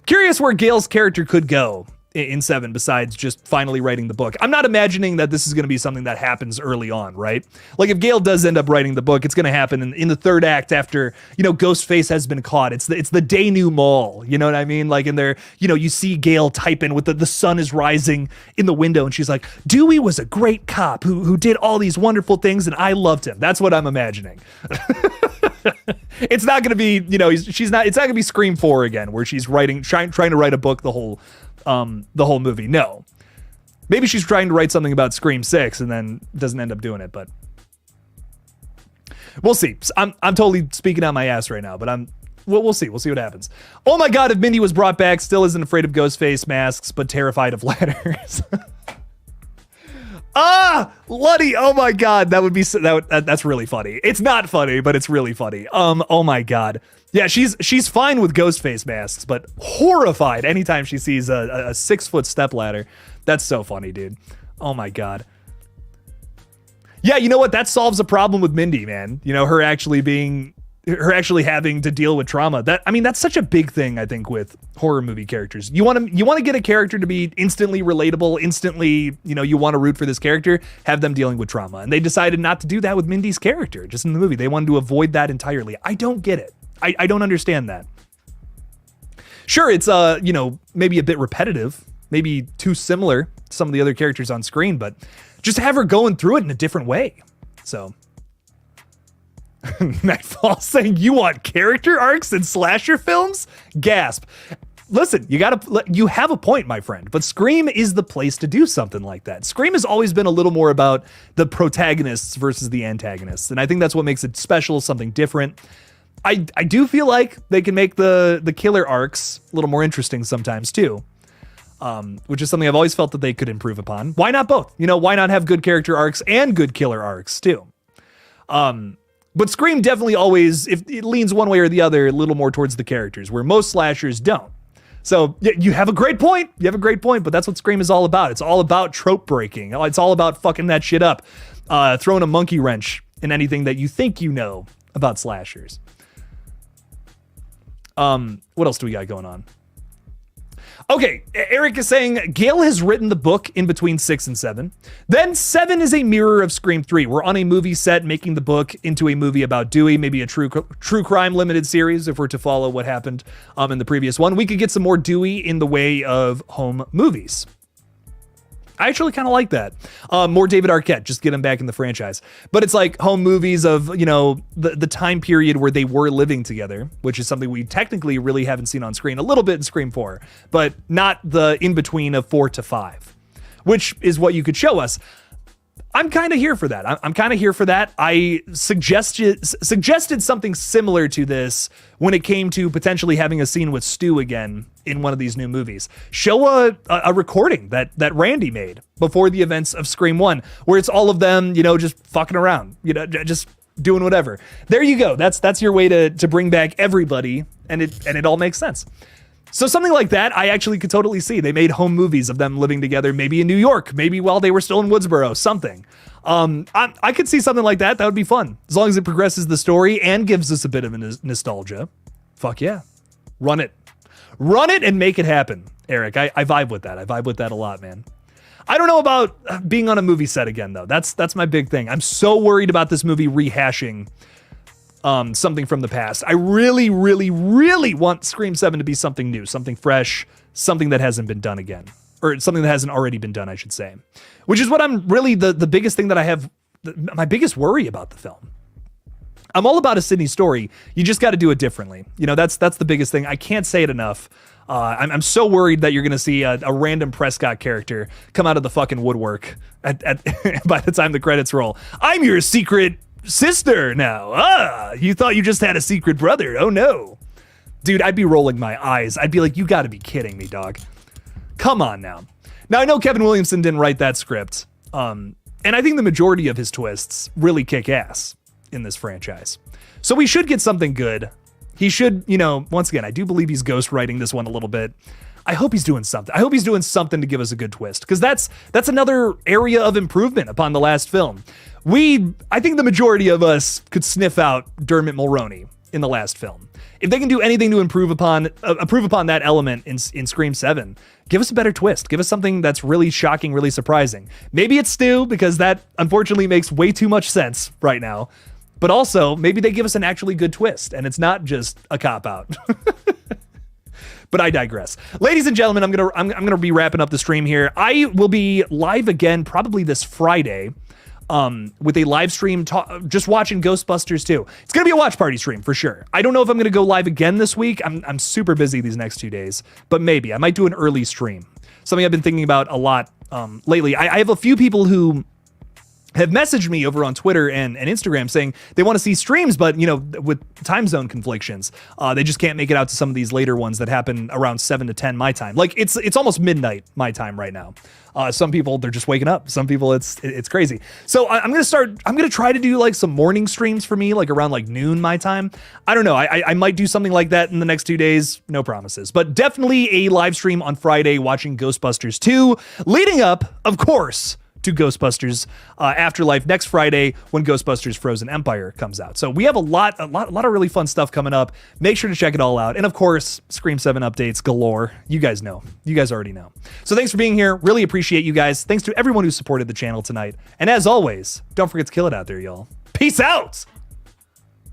Curious where Gale's character could go in 7 besides just finally writing the book. I'm not imagining that this is going to be something that happens early on, right? Like if Gale does end up writing the book, it's going to happen in the 3rd act after, you know, Ghostface has been caught. It's the denouement, you know what I mean? Like in there, you know, you see Gale type in with the sun is rising in the window and she's like, Dewey was a great cop who did all these wonderful things and I loved him. That's what I'm imagining. It's not going to be, you know, it's not going to be Scream 4 again where she's trying to write a book the whole movie. No, maybe she's trying to write something about Scream 6 and then doesn't end up doing it, but we'll see. I'm totally speaking out my ass right now, but we'll see what happens. Oh my God, if Mindy was brought back, still isn't afraid of ghost face masks but terrified of ladders. Luddy, oh my God, that would be that's really funny. It's not funny, but it's really funny. Oh my God. Yeah, she's fine with ghost face masks, but horrified anytime she sees a 6-foot step ladder. That's so funny, dude. Oh my God. Yeah, you know what? That solves a problem with Mindy, man. You know, her actually having to deal with trauma. That's such a big thing, I think, with horror movie characters. You want to get a character to be instantly relatable, instantly, you know, you want to root for this character, have them dealing with trauma. And they decided not to do that with Mindy's character, just in the movie. They wanted to avoid that entirely. I don't get it. I don't understand that. Sure, it's, you know, maybe a bit repetitive, maybe too similar to some of the other characters on screen, but just have her going through it in a different way. So... Nightfall saying you want character arcs in slasher films? Gasp. Listen, you have a point, my friend, but Scream is the place to do something like that. Scream has always been a little more about the protagonists versus the antagonists, and I think that's what makes it special, something different. I do feel like they can make the killer arcs a little more interesting sometimes too, which is something I've always felt that they could improve upon. Why not both? You know, why not have good character arcs and good killer arcs too? But Scream definitely always, if it leans one way or the other, a little more towards the characters, where most slashers don't. So you have a great point. You have a great point, but that's what Scream is all about. It's all about trope breaking. It's all about fucking that shit up, throwing a monkey wrench in anything that you think you know about slashers. What else do we got going on? Okay, Eric is saying Gail has written the book in between 6 and 7. Then 7 is a mirror of Scream 3. We're on a movie set making the book into a movie about Dewey, maybe a true crime limited series if we're to follow what happened in the previous one. We could get some more Dewey in the way of home movies. I actually kind of like that. More David Arquette, just get him back in the franchise. But it's like home movies of, you know, the time period where they were living together, which is something we technically really haven't seen on screen. A little bit in Scream 4, but not the in-between of 4 to 5, which is what you could show us. I'm kind of here for that. I'm kind of here for that. I suggested something similar to this when it came to potentially having a scene with Stu again in one of these new movies. Show a recording that Randy made before the events of Scream 1, where it's all of them, you know, just fucking around, you know, just doing whatever. There you go. That's your way to bring back everybody, and it all makes sense. So something like that, I actually could totally see. They made home movies of them living together, maybe in New York, maybe while they were still in Woodsboro, something. I could see something like that. That would be fun. As long as it progresses the story and gives us a bit of a nostalgia. Fuck yeah. Run it. Run it and make it happen, Eric. I vibe with that. I vibe with that a lot, man. I don't know about being on a movie set again, though. That's my big thing. I'm so worried about this movie rehashing something from the past. I really, really, really want Scream 7 to be something new, something fresh, something that hasn't been done again. Or something that hasn't already been done, I should say. Which is what I'm really, the biggest thing that I have, my biggest worry about the film. I'm all about a Sydney story. You just got to do it differently. You know, that's the biggest thing. I can't say it enough. I'm so worried that you're going to see a random Prescott character come out of the fucking woodwork by the time the credits roll. I'm your secret sister now. You thought you just had a secret brother. Oh no. Dude, I'd be rolling my eyes. I'd be like, you gotta be kidding me, dog. Come on now. Now, I know Kevin Williamson didn't write that script. And I think the majority of his twists really kick ass in this franchise. So we should get something good. He should, you know, once again, I do believe he's ghostwriting this one a little bit. I hope he's doing something. I hope he's doing something to give us a good twist, because that's another area of improvement upon the last film. I think the majority of us could sniff out Dermot Mulroney in the last film. If they can do anything to improve upon that element in Scream 7, give us a better twist. Give us something that's really shocking, really surprising. Maybe it's Stu, because that unfortunately makes way too much sense right now. But also, maybe they give us an actually good twist, and it's not just a cop-out. But I digress. Ladies and gentlemen, I'm gonna be wrapping up the stream here. I will be live again probably this Friday. With a live stream, just watching Ghostbusters 2. It's going to be a watch party stream for sure. I don't know if I'm going to go live again this week. I'm super busy these next 2 days, but maybe I might do an early stream. Something I've been thinking about a lot lately. I have a few people who have messaged me over on Twitter and Instagram saying they want to see streams, but you know, with time zone conflictions, they just can't make it out to some of these later ones that happen around 7 to 10 my time. Like it's almost midnight my time right now. Some people, they're just waking up. Some people, it's crazy. So I'm going to try to do like some morning streams for me, like around like noon my time. I don't know. I might do something like that in the next 2 days. No promises, but definitely a live stream on Friday watching Ghostbusters 2, leading up, of course, to Ghostbusters Afterlife next Friday when Ghostbusters Frozen Empire comes out. So we have a lot of really fun stuff coming up. Make sure to check it all out. And of course, Scream 7 updates galore. You guys know. You guys already know. So thanks for being here. Really appreciate you guys. Thanks to everyone who supported the channel tonight. And as always, don't forget to kill it out there, y'all. Peace out!